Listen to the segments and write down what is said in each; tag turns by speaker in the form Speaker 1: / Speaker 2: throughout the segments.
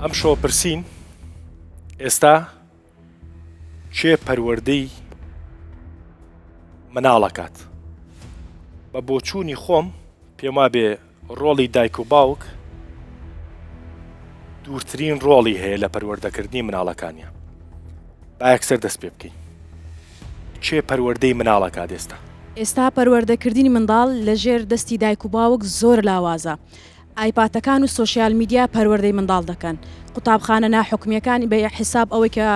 Speaker 1: ئەم شۆ پرسین ئێستا چێ پەروەردەی مناڵەکات بە بۆچوونی خۆم پێم وابێ ڕۆڵی دایک و باوک دوورترین ڕۆڵی هەیە لە پەروەردەکردنی مناڵەکانیە. با یەکسەر دەست پێ بکەین. چێ پەروەردەی مناڵەکات
Speaker 2: ئێستا پەروەردەکردنی منداڵ لەژێر دەستی دایک و باوک زۆر لاوازە. ئایپاتەکان و سۆشیال میدیا پەروەردەی منداڵ دەکەن. قوتابخانە ناحکومیەکان بە حساب ئەوەی کە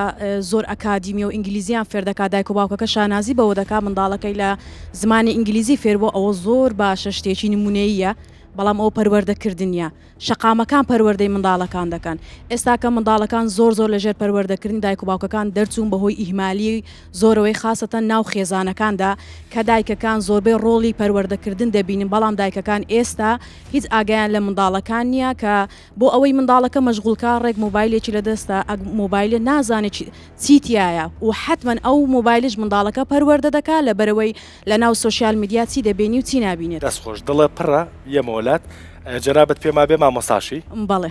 Speaker 2: زۆر ئەکادیمی و ئینگلیزیان فێر دەکات دایک و باوکەکە شانازی بەوە دەکات منداڵەکەی لە زمانی ئینگلیزی فێر بۆ ئەوە زۆر باشە شتێکی نمونەیە، بەڵام ئەو پەروەردەکردنیە. شەقامەکان پەروەردەی منداڵەکان دەکەن. ئێستا کە منداڵەکان زۆر لەژێر پەروەردەکردنی دایک و باوکەکان دەرچوون بەهۆی ئیهمالی زۆرەوەی خاستە ناو خێزانەکاندا کە دایکەکان زۆربەی ڕۆڵی پەروەردەکردن دەبینن، بەڵام دایکەکان ئێستا هیچ ئاگایان لە منداڵەکان نییە کە بۆ ئەوەی منداڵەکە مەشغوڵکە ڕێک مۆبایلێکی لە دەستە مۆبایلە نازانێت چیتیایە و حتمما ئەو مۆبایلش منداڵەکە پەروەردە دەکات لە بەرەوەی لە ناو سۆشیال میدیا چی دەبینی و چی نابینێت.
Speaker 1: دەستخۆش دڵە پڕە یەمەوەلات جەرابەت پێما بێ مامۆستاشی
Speaker 2: بەڵێ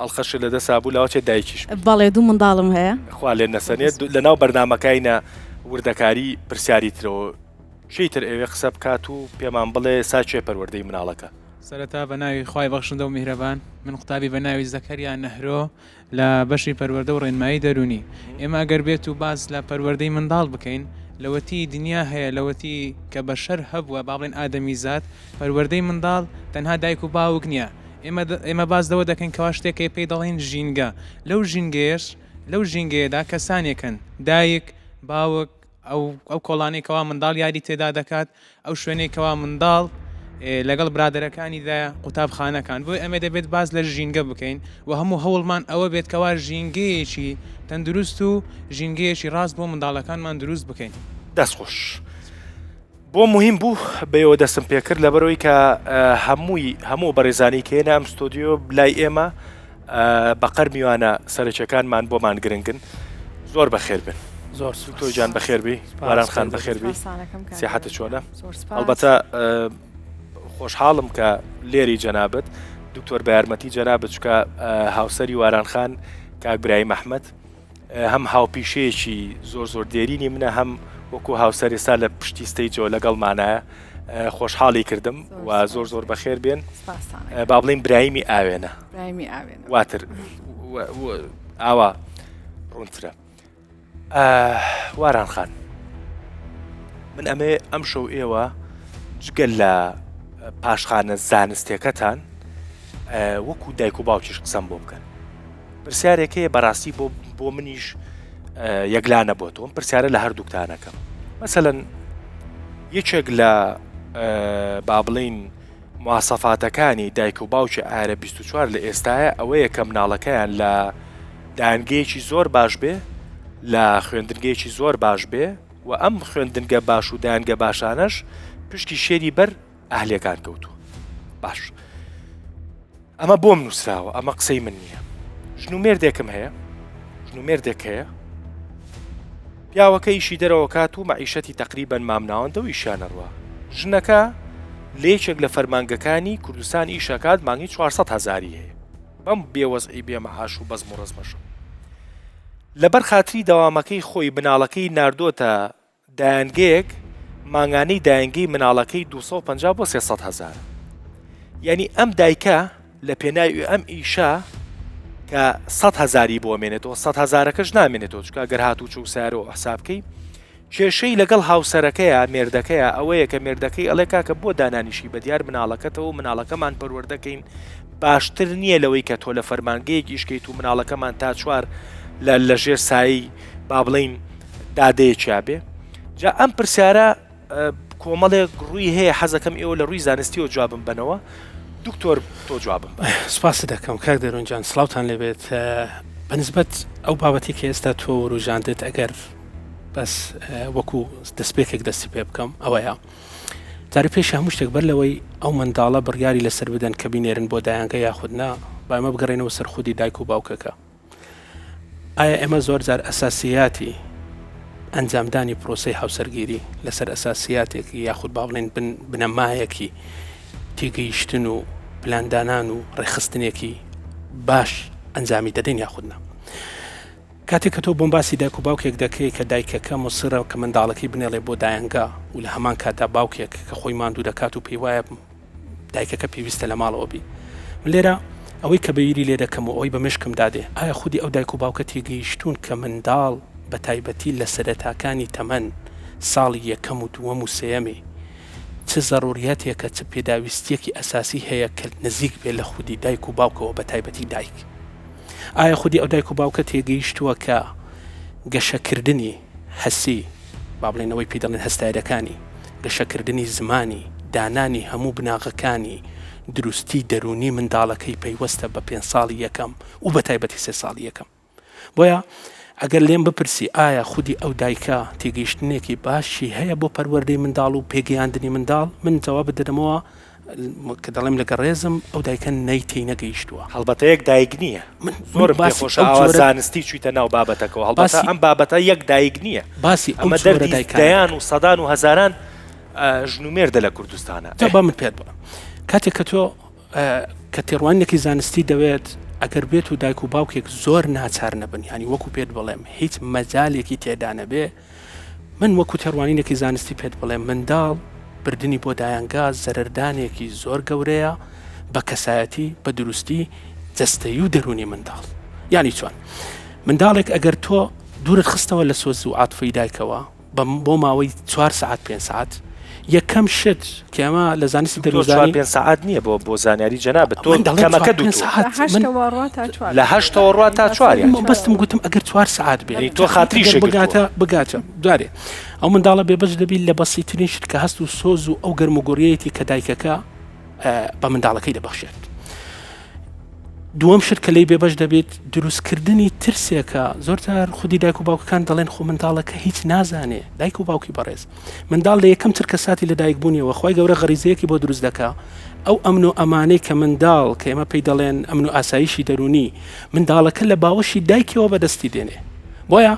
Speaker 1: ئەڵخەش لە دەسا بوو لاوەچێ دایکیش
Speaker 2: بەڵێ دوو منداڵم هەیە
Speaker 1: خوا لێ نەسەنێت لە ناو بەرنامەکەینە وردەکاری پرسیاری ترەوە چیتر ئێوێ قسە بکات و پێمان بڵێ ساچێ پەروەردەی مناڵەکە.
Speaker 3: سەرەتا بە ناوی خوای بەخشندە و میهرەبان، من قوتابی بە ناوی زەکەریا نەهرۆ لە بەشی پەروەردە و ڕێنمایی دەرونی. ئێمە ئەگەر بێت و باس لە پەروەردەی منداڵ بکەین لەوەتی دنیا هەیە، لەوەتی کە بەشەر هەبووە با بڵێن ئادەمی زات، پەروەردەی منداڵ تەنها دایک و باوک نییە. ئێمە باس دەوە دەکەین کەوا شتێکی پێی دەڵێن ژینگە. لەو ژینگەیەدا کەسانێکن دایک باوک ئەو کۆڵانێکەوە منداڵ یاری تێدا دەکات، ئەو شوێنێکەوە منداڵ لەگەڵ برادەرەکانیدا قوتابخانەکان. بۆی ئەمە دەبێت باز لە ژینگە بکەین و هەموو هەوڵمان ئەوە بێت کەوا ژینگەیەکی تەندروست و ژینگەیەکی ڕاست بۆ منداڵەکانمان دروست بکەین.
Speaker 1: دەستخۆش بۆ مهم بوو بەیەوە دەستم پێکرد لەبەرەوەی کە هەموو بەڕێزانی کێنە ئەم ستۆدیۆ بلای ئێمە بەقەر میوانە سەرچەکانمان بۆمان گرنگن. زۆر بەخێر بن.
Speaker 4: زۆر
Speaker 1: تۆجان بەخێربی، واران خان بەخێربی، سیاحەتە چۆنە؟ ئەلبەتە خۆشحاڵم کە لێری جەنابەت دکتۆر بە یارمەتی جەنابەت چکە هاوسەری واران خان کاک برای مەحمەد هەم هاوپیشەیەکی زۆر دێرینی منە، هەم وەکو هاوسەر ئێستا لە پشتی ستەیجەوە لەگەڵمانایە. خۆشحاڵی کردم و زۆر بەخێر بێن. با بڵێن برایمی ئاوێنە واتر ئاوا ڕوونترە. واران خان من ئەم شەو ئێوە جگەل لە پاشخانە زانستیەکەتان وەکو دایک و باوکیش قسەم بۆ بکەن. پرسیارێکەیە بەڕاستی بۆ منیش یەکلانە بۆ تۆم پرسیارە لە هەردووکتانەکەم. مەسەلەن یەکێک لە با بڵین مواسەفاتەکانی دایک و باوکی ئارە 24 لە ئێستاە ئەوەیە کە مناڵەکەیان لە دانگەیەکی زۆر باش بێ، لە خوێندنگەیەکی زۆر باش بێ و ئەم خوێندنگە باش و دانگە باشانەش پشتی شێری بەر ئەهلەکان کەوتووە. باش ئەمە بۆم نووسراوە، ئەمە قسەی من نییە. ژنومێردێکم هەیە، ژنومێردێک هەیە پیاوەکە ئیشی دەرەوە کات و مەعیشەتی تەقریبەن مامناوەندە و ئیشانەڕوە. ژنەکە لێچێک لە فەرمانگەکانی کوردستان ئیشەکات مانگی 400,000 هەیە. بەم بێوەزعی بێمەعاش و بەزم و ڕزمەشە. لەبەر خاتری دەوامەکەی خۆی مناڵەکەی ناردۆتە دایانگەیەک، مانگانەی دایانگەی مناڵەکەی 250 بۆ 300,000. یعنی ئەم دایکە لە پێناوی ئەم ئیشە کە 100,000 بۆ مێنێتەوە، 100,000ەکەش نامێنێتەوە چکە گەر هاتوو چوو سارەوە حسابکەی کێشەی لەگەڵ هاوسەرەکەیە مێردەکەیە ئەوەیە کە مێردەکەی ئەڵێ کاکە بۆ دانانیشی بە دیار مناڵەکەتەوە و مناڵەکەمان پەروەردەکەین باشتر نییە لەوەی کە تۆ لە فەرمانگەیەکی شکەیت و مناڵەکەمان تا چوار لەژێر سایی با بڵین دادەیەکیا بێ. جا ئەم پرسیارە کۆمەڵێک ڕووی هەیە، حەزەکەم ئێوە لە ڕووی زانستیەوە جوابم بنەوە. دکتۆر تۆ جوابم
Speaker 4: سپاس دەکەم کاک دەرونجان، سڵاوتان لێبێت. بەنسبەت ئەو بابەتی کە ئێستا تۆ ڕوژاندت ئەگەر بەس وەکو دەستپێکێک دەستی پێ بکەم ئەوەیە جارێ پێش هەموو شتێک بەر لەوەی ئەو منداڵە بڕیاری لەسەر بدەن کە بینێرن بۆ دایانگە یاخودنا با ئێمە بگەڕێنەوە سەر خودی دایک و باوکەکە. ئایا ئێمە زۆر جار ئەساسیاتی ئەنجامدانی پرۆسەی هاوسەرگیری لەسەر ئەساسیاتێکی یاخود با بڵێن بنەمایەکی تێگەیشتن و پلاندانان و ڕێخستنێکی باش ئەنجامی دەدەین یاخودنا کاتێک کە تۆ بۆم باسی دایک و باوکێک دەکەی کە دایکەکە مصرە کە منداڵەکەی بنێڵێ بۆ دایەنگا و لە هەمان کاتا باوکێک کە خۆی ماندوو دەکات و پێی وایە دایکەکە پێویستە لە ماڵەوە بی لێرە ئەوەی کە بەیری لێ دەکەم و ئەوەی بە مشکم دادێ ئایا خودی ئەو دایک و باوکە تێگەیشتون کە منداڵ بە تایبەتی لە سەرەتاکانی تەمەن ساڵی یەکەم و دووەم و سێەمێ چه ضرورەتێکە چه پێداویستیەکی ئەساسی هەیە کە نزیک بێ لە خودی دایک و باوکەوە بە تایبەتی دایک ئایا خودی ئەو دایک و باوکە تێگەیشتووە کە گەشەکردنی هەسی با بڵێنەوەی پێ دەڵێن هەستایرەکانی گەشەکردنی زمانی دانانی هەموو بناغەکانی دروستی دەرونی منداڵەکەی پەیوەستە بە 5 ساڵی یەکەم و بە تایبەتی 3 ساڵی یەکەم بۆیە ئەگەر لێم بپرسی ئایا خودی ئەو دایکە تێگەیشتنێکی باشی هەیە بۆ پەروەردەی منداڵ و پێگەیاندنی منداڵ من جواب بدەمەوە کە دەڵێم لەگە ڕێزم ئەو دایکە نەیتەی نەگەیشتووە
Speaker 1: هەڵبەتە یەک دایک نییە زۆر پێخۆش ئاوا زانستی چویتە ناو بابەتەکەەوە هەڵبەتە ئەم بابەتە یەک دایک نییە
Speaker 4: باسی
Speaker 1: ئەمە دەردی دەیان و سەدان و هەزاران ژنومێردە لە کوردستانە
Speaker 4: با من پێت بڵم کاتێک کە تۆ کە تێڕوانێکی زانستی دەوێت ئەگەر بێت و دایک و باوکێک زۆر ناچار نەبن ینی وەکو پێت بڵێم هیچ مەجالێکی تێدا نەبێ من وەکو تێڕوانینێکی زانستی پێت بڵێم منداڵ بردننی بۆ دایانگا زەرەردانێکی زۆر گەورەیە بە کەسایەتی بە دروستی جەستەیی و دەرونی منداڵ ینی چۆن منداڵێک ئەگەر تۆ دوورت خستەوە لە سۆز و عاتفەی دایکەوە بۆ ماوەی 4 ساعت 5 ساعت یەکەم شت کە ئەمە لە زانستی دەروزانی
Speaker 1: 5 ساعت نییە بۆ زانیاری جەنابەت تۆ کەمەکە 2 ساعت لە 8 ڕوا تا 4
Speaker 4: بەستم گوتم ئەگەر 4 ساعت بێت
Speaker 1: تۆ خاتریش
Speaker 4: بگاتە دوارێ ئەو منداڵە بێبەش دەبی لە بەسیترین شت کە هەست و سۆز و ئەو گەرم و گۆڕیەتی کە دایکەکە بە منداڵەکەی دەبەخشێت دووەم شت کە لی بێبەش دەبێت دروستکردنی ترسێکە زۆرجار خودی دایک و باوکەکان دەڵێن خۆ منداڵەکە هیچ نازانێ دایک و باوکی بەڕێز منداڵ لە یەکەم تر کەساتی لە دایک بوونیەوە خۆی گەورە غەریزەیەکی بۆ دروست دەکا ئەو ئەمن و ئەمانەی کە منداڵ کە ئێمە پێی دەڵێن ئەمن و ئاسایشی دەرونی منداڵەکە لە باوەشی دایکەوە بەدەستی دێنێ بۆیە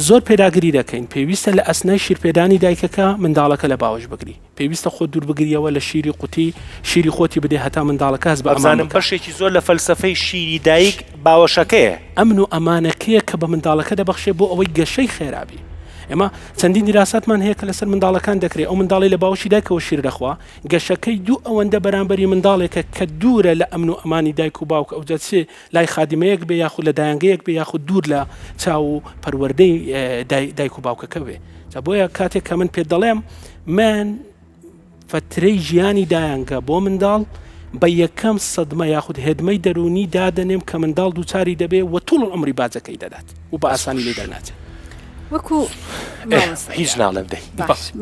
Speaker 4: زۆر پێداگیری دەکەین پێویستە لە ئەسنای شیرپێدانی دایکەکە منداڵەکە لە باوەش بگری پێویستە خۆ دوور بگریەوە لە شیری قوتی شیری خۆتی بدێ هەتا منداڵەکە هەست بە
Speaker 1: ئەمانم بەشێکی زۆر لە فەلسەفەی شیری دایک باوەشەکەیە
Speaker 4: ئەمن و ئەمانەکەیە کە بە منداڵەکە دەبەخشێ بۆ ئەوەی گەشەی خێرابی ئێمە چەندین دیراساتمان هەیە کە لەسەر منداڵەکان دەکرێت ئەو منداڵی لە باوەشی دایکەوە شیر دەخوا گەشەکەی دوو ئەوەندە بەرامبەری منداڵێکە کە دوورە لە ئەمن و ئەمانی دایک و باوک ئەو جەچێ لای خادیمەیەک بێ یاخود لە دایانگەیەک بێ یاخود دوور لە چاو پەروەردەی دایک و باوکەکە بێ جا بۆیە کاتێک کە من پێت دەڵێم من فترەی ژیانی دایانگە بۆ منداڵ بە یەکەم سەدمە یاخود هێدمەی دەرونی دادەنێم کە منداڵ دووچاری دەبێ و توڵ ئەمری باجەکەی دەدات و بە ئاسانی لێ دەرناچێت
Speaker 2: وەکو
Speaker 1: هیچ ناڵێم دەی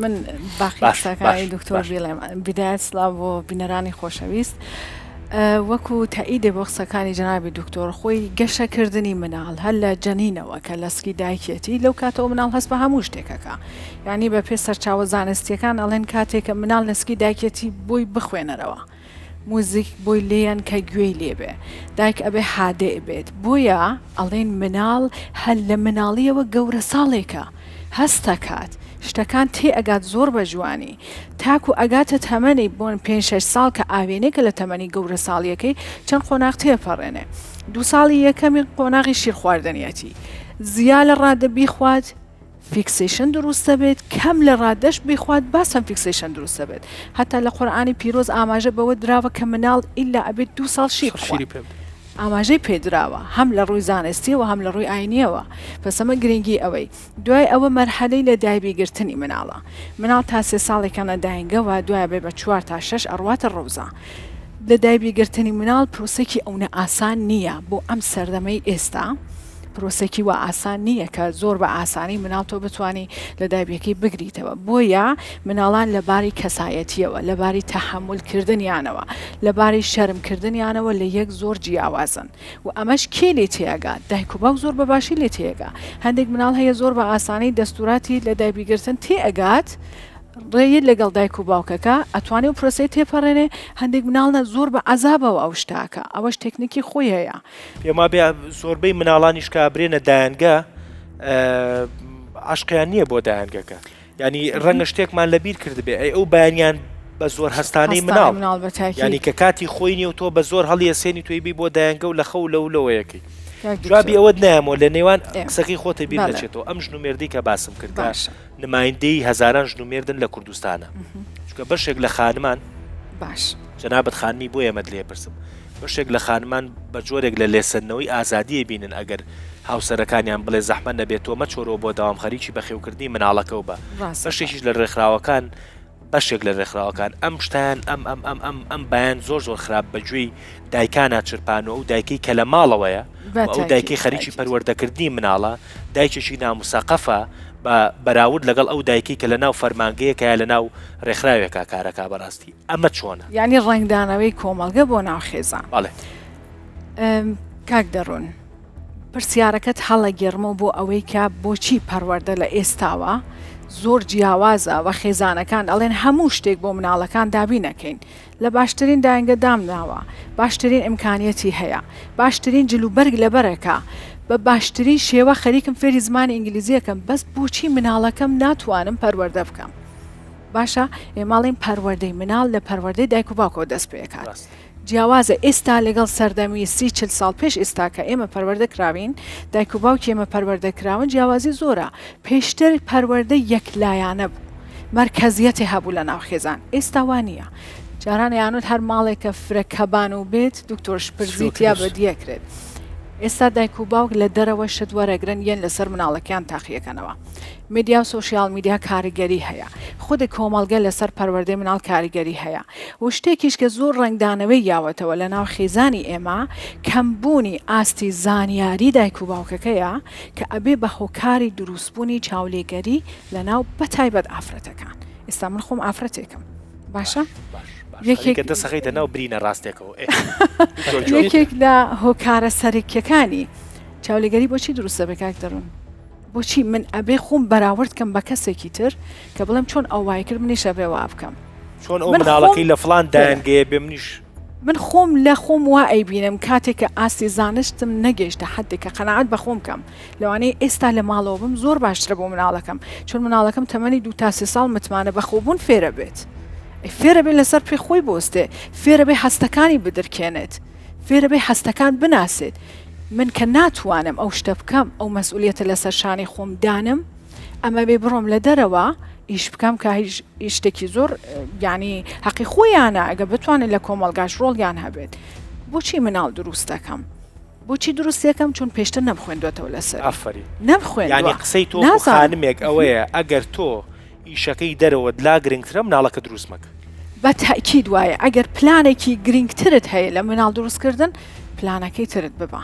Speaker 2: من باخی دکتۆر بڵێم بدایەت سڵاو بۆ بینەرانی خۆشەویست وەکو تاییدێ بۆ قسەکانی جەنابی دکتۆر خۆی گەشەکردنی مناڵ هەر لە جەنینەوە کە لەسکی دایکێتی لەو کاتەوە مناڵ هەست بە هەموو شتێکەکە یعنی بە پێ سەرچاوە زانستیەکان ئەڵێن کاتێککە مناڵ لەسکی دایکێتی بۆی بخوێنەرەوە موزیک بۆی لێیان کە گوێی لێبێ دایک ئەبێ حادێ بێت بۆیە ئەڵێن مناڵ هەر لە مناڵیەوە گەورە ساڵێکە هەستە کات شتەکان تێ ئەگات زۆر بە جوانی تاکو ئەگاتە تەمەنی بۆن 5-6 ساڵ کە ئاوێنێکە لە تەمەنی گەورە ساڵیەکەی چەند قۆناغ تێپەڕێنێ 2 ساڵی یەکەمی قۆناغی شیر خواردنیەتی زیا لە ڕادە بیخوات فیکسیشن دروستە بێت کەم لە ڕادەش بیخوات باسم فیکسیشن دروستە بێت هەتا لە قورئانی پیرۆز ئاماژە بەوە دراوە کە مناڵ ئیلا ئەبێت 2 ساڵ شیر ئاماژەی پێدراوە هەم لە ڕووی زانستیەوە هەم لە ڕووی ئاینیەوە پسەمە گرنگی ئەوەی دوای ئەوە مەرحەلەی لە دایبیگرتنی مناڵە مناڵ تا 3 ساڵێکانە داینگەوە دوای بێ بە 4 تا 6 ئەڕواتە ڕۆزە لە دایبیگرتنی مناڵ پرۆسێکی ئەوە ئاسان نییە بۆ ئەم سەردەمەی ئێستا پرۆسێکی وە ئاسان نییە کە زۆر بە ئاسانی مناڵ تۆ بتوانانی لە دایبیەکەی بگریتەوە بۆیە مناڵان لەباری کەسایەتیەوە لەباری تەحملکردنیانەوە لەباری شەرمکردنیانەوە لە یەک زۆر جیاوازن و ئەمەش کێ لێ تێگات دایک و باوک زۆر بەباشی لێ تێگا هەندێک مناڵ هەیە زۆر بە ئاسانی دەستوراتی لە دایبیگرتن تێئگات ڕێیت لەگەڵ دایک و باوکەکە ئەتوانێت و پرۆسی تێپەڕێنێ هەندێک مناڵە زۆر بە عەزابەوە ئەو شتاکە ئەوەش تێکنیکی خۆی هەیە
Speaker 1: پێما بێ زۆربەی مناڵانیش کە برێنە دایانگە عاشقیان نییە بۆ دایانگەکە ینی ڕەنگە شتێکمان لەبیر کرد بێ ئەو بەیانیان بە زۆر هەستانەی مناڵ ینی کە کاتی خۆی نیە و تۆ بە زۆر هەڵیەسێنی توی بی بۆ دایانگە و لە خەو لەولەوەیەکەی جوابی ئەوە نایەمەوە لە نێوان قسەکەی خۆتە بیر
Speaker 2: بەڵێ.
Speaker 1: دەچێتەوە ئەم ژنومێردی کە باسم کرد
Speaker 2: باشە.
Speaker 1: نمایندەی هەزاران ژنومێردن لە کوردستانە چونکە بەشێک لە خانمان
Speaker 2: باش
Speaker 1: جەنابەت خانمی بۆ ئێمە لێ پرسم بەشێک لە خانمان بە جۆرێک لە لێسەنەوەی ئازادیە بینن ئەگەر هاوسەرەکانیان بڵێ زەحمەت نەبێتەوە مەچۆرەوە بۆ داوامخەریکی بەخێوکردنی مناڵەکە و بە بەشێکیش لە ڕێکخراوەکان بەشێک لە ڕێکخراوەکان ئەم شتیان ئەم بەیان زۆر خراپ بەگوێی دایکانە چرپانەوە و دایکی کە لە ماڵەوەیە ئەو دایکی خەریکی پەروەردەکردنی مناڵە دایکێکی ناموساقەفە بە بەراورد لەگەڵ ئەو دایکی کە لە ناو فەرمانگەیەکە لە ناو ڕێکخراوێکە کارەکە بەڕاستی ئەمە چۆنە
Speaker 5: یعنی ڕنگدانەوەی کۆمەڵگە بۆ ناو خێزان
Speaker 1: بەڵێ
Speaker 5: کاک دەڕۆن پرسیارەکەت هەڵە گێرمە بۆ ئەوەی کە بۆچی پەروەردە لە ئێستاوە زۆر جیاوازە و خێزانەکان ئەڵێن هەموو شتێک بۆ مناڵەکان دابی نەکەین لە باشترین داینگە دامناوە باشترین ئیمکانیەتی هەیە باشترین جلوبەرگ لەبەرەکە بە باشترین شێوە خەریکم فێری زمانی ئینگلیزیەکەم بەس بۆچی مناڵەکەم ناتوانم پەروەردە بکەم باشە ئێماڵین پەروەردەی مناڵ لە پەروەردەی دایک و باوکەوە دەست پێکات جیاوازە ئێستا لەگەڵ سەردەمی 30-40 ساڵ پێش ئێستا کە ئێمە پەروەردە کراوین دایک و باوکی ئێمە پەروەردە کراون جیاوازی زۆرە پێشتر پەروەردە یەکلایانە بوو مرکزیەتی هەبوو لە ناو خێزان ئێستا وانە جاران یانوت هەر ماڵێکە فرەکەبان و بێت دکتۆرش پرزیتیا بەدیەکرێت ئێستا دایک و باوک لە دەرەوە شت وەرەگرن یەن لەسەر مناڵەکان تاقیەکەنەوە میدیا و سوشیال میدیا کاریگەری هەیە خودی کۆمەڵگە لەسەر پەروەردەی مناڵ کاریگەری هەیە و شتێکیش کە زۆر ڕنگدانەوەی یاوەتەوە لە ناو خێزانی ئێمە کەمبوونی ئاستی زانیاری دایک و باوکەکەیە کە ئەبێ بە هۆکاری دروستبوونی چاولێگەری لە ناو بەتایبەت ئافرەتەکان ئێستا من خۆم ئافرەتێکم باشە؟
Speaker 1: دەسەخەیتە ناو برینە ڕاستێکەوە
Speaker 5: یەکێک لە هۆکارە سەرکیەکانی چاولێگەری بۆچی دروستە بە کاک دەڕۆن بۆچی من ئەبێ خۆم بەراورد کەم بە کەسێکی تر کە بڵێم چۆن ئەو وای کرد منیش ئەبێ وا بکەم
Speaker 1: چۆن ئەو مناڵەکەی لە فڵان دایانگەیە بێ منیش
Speaker 5: من خۆم لە خۆم وا ئەیبینم کاتێک کە ئاستی زانشتم نەگەیشتە حدێکە قەنەعەت بە خۆم کەم لەوانەیە ئێستا لە ماڵەوە بم زۆر باشترە بۆ مناڵەکەم چۆن مناڵەکەم تەمەنی 2 تا 3 ساڵ متمانە بەخۆبوون فێرە بێت فێرە بێ لەسەر پێ خۆی بۆستێ فێرە بێ هەستەکانی بدرکێنێت فێرە بێ هەستەکان بناسێت من کە ناتوانم ئەو شتە بکەم ئەو مەسئولیەتە لەسەر شانی خۆم دانم ئەمە بێ بڕۆم لە دەرەوە ئیش بکەم کە هیچ شتێکی زۆر ینی حەقی خۆیانە ئەگە بتوانێت لە کۆمەڵگاش ڕۆڵیان هەبێت بۆچی مناڵ دروست دەکەم بۆچی دروستەکەم چون پێشتر نەبخوێندوێتەوە لەسەر
Speaker 1: ئافری
Speaker 5: نەبخوێن
Speaker 1: ینی قسەی تۆ خانمێک ئەوەیە ئەگەر تۆ ئیشەکەی دەرەوە لا گرنگترە مناڵەکە دروست مەکە
Speaker 5: بە تاکید وایە ئەگەر پلانێکی گرنگترت هەیە لە مناڵ دروستکردن پلانەکەی ترت ببە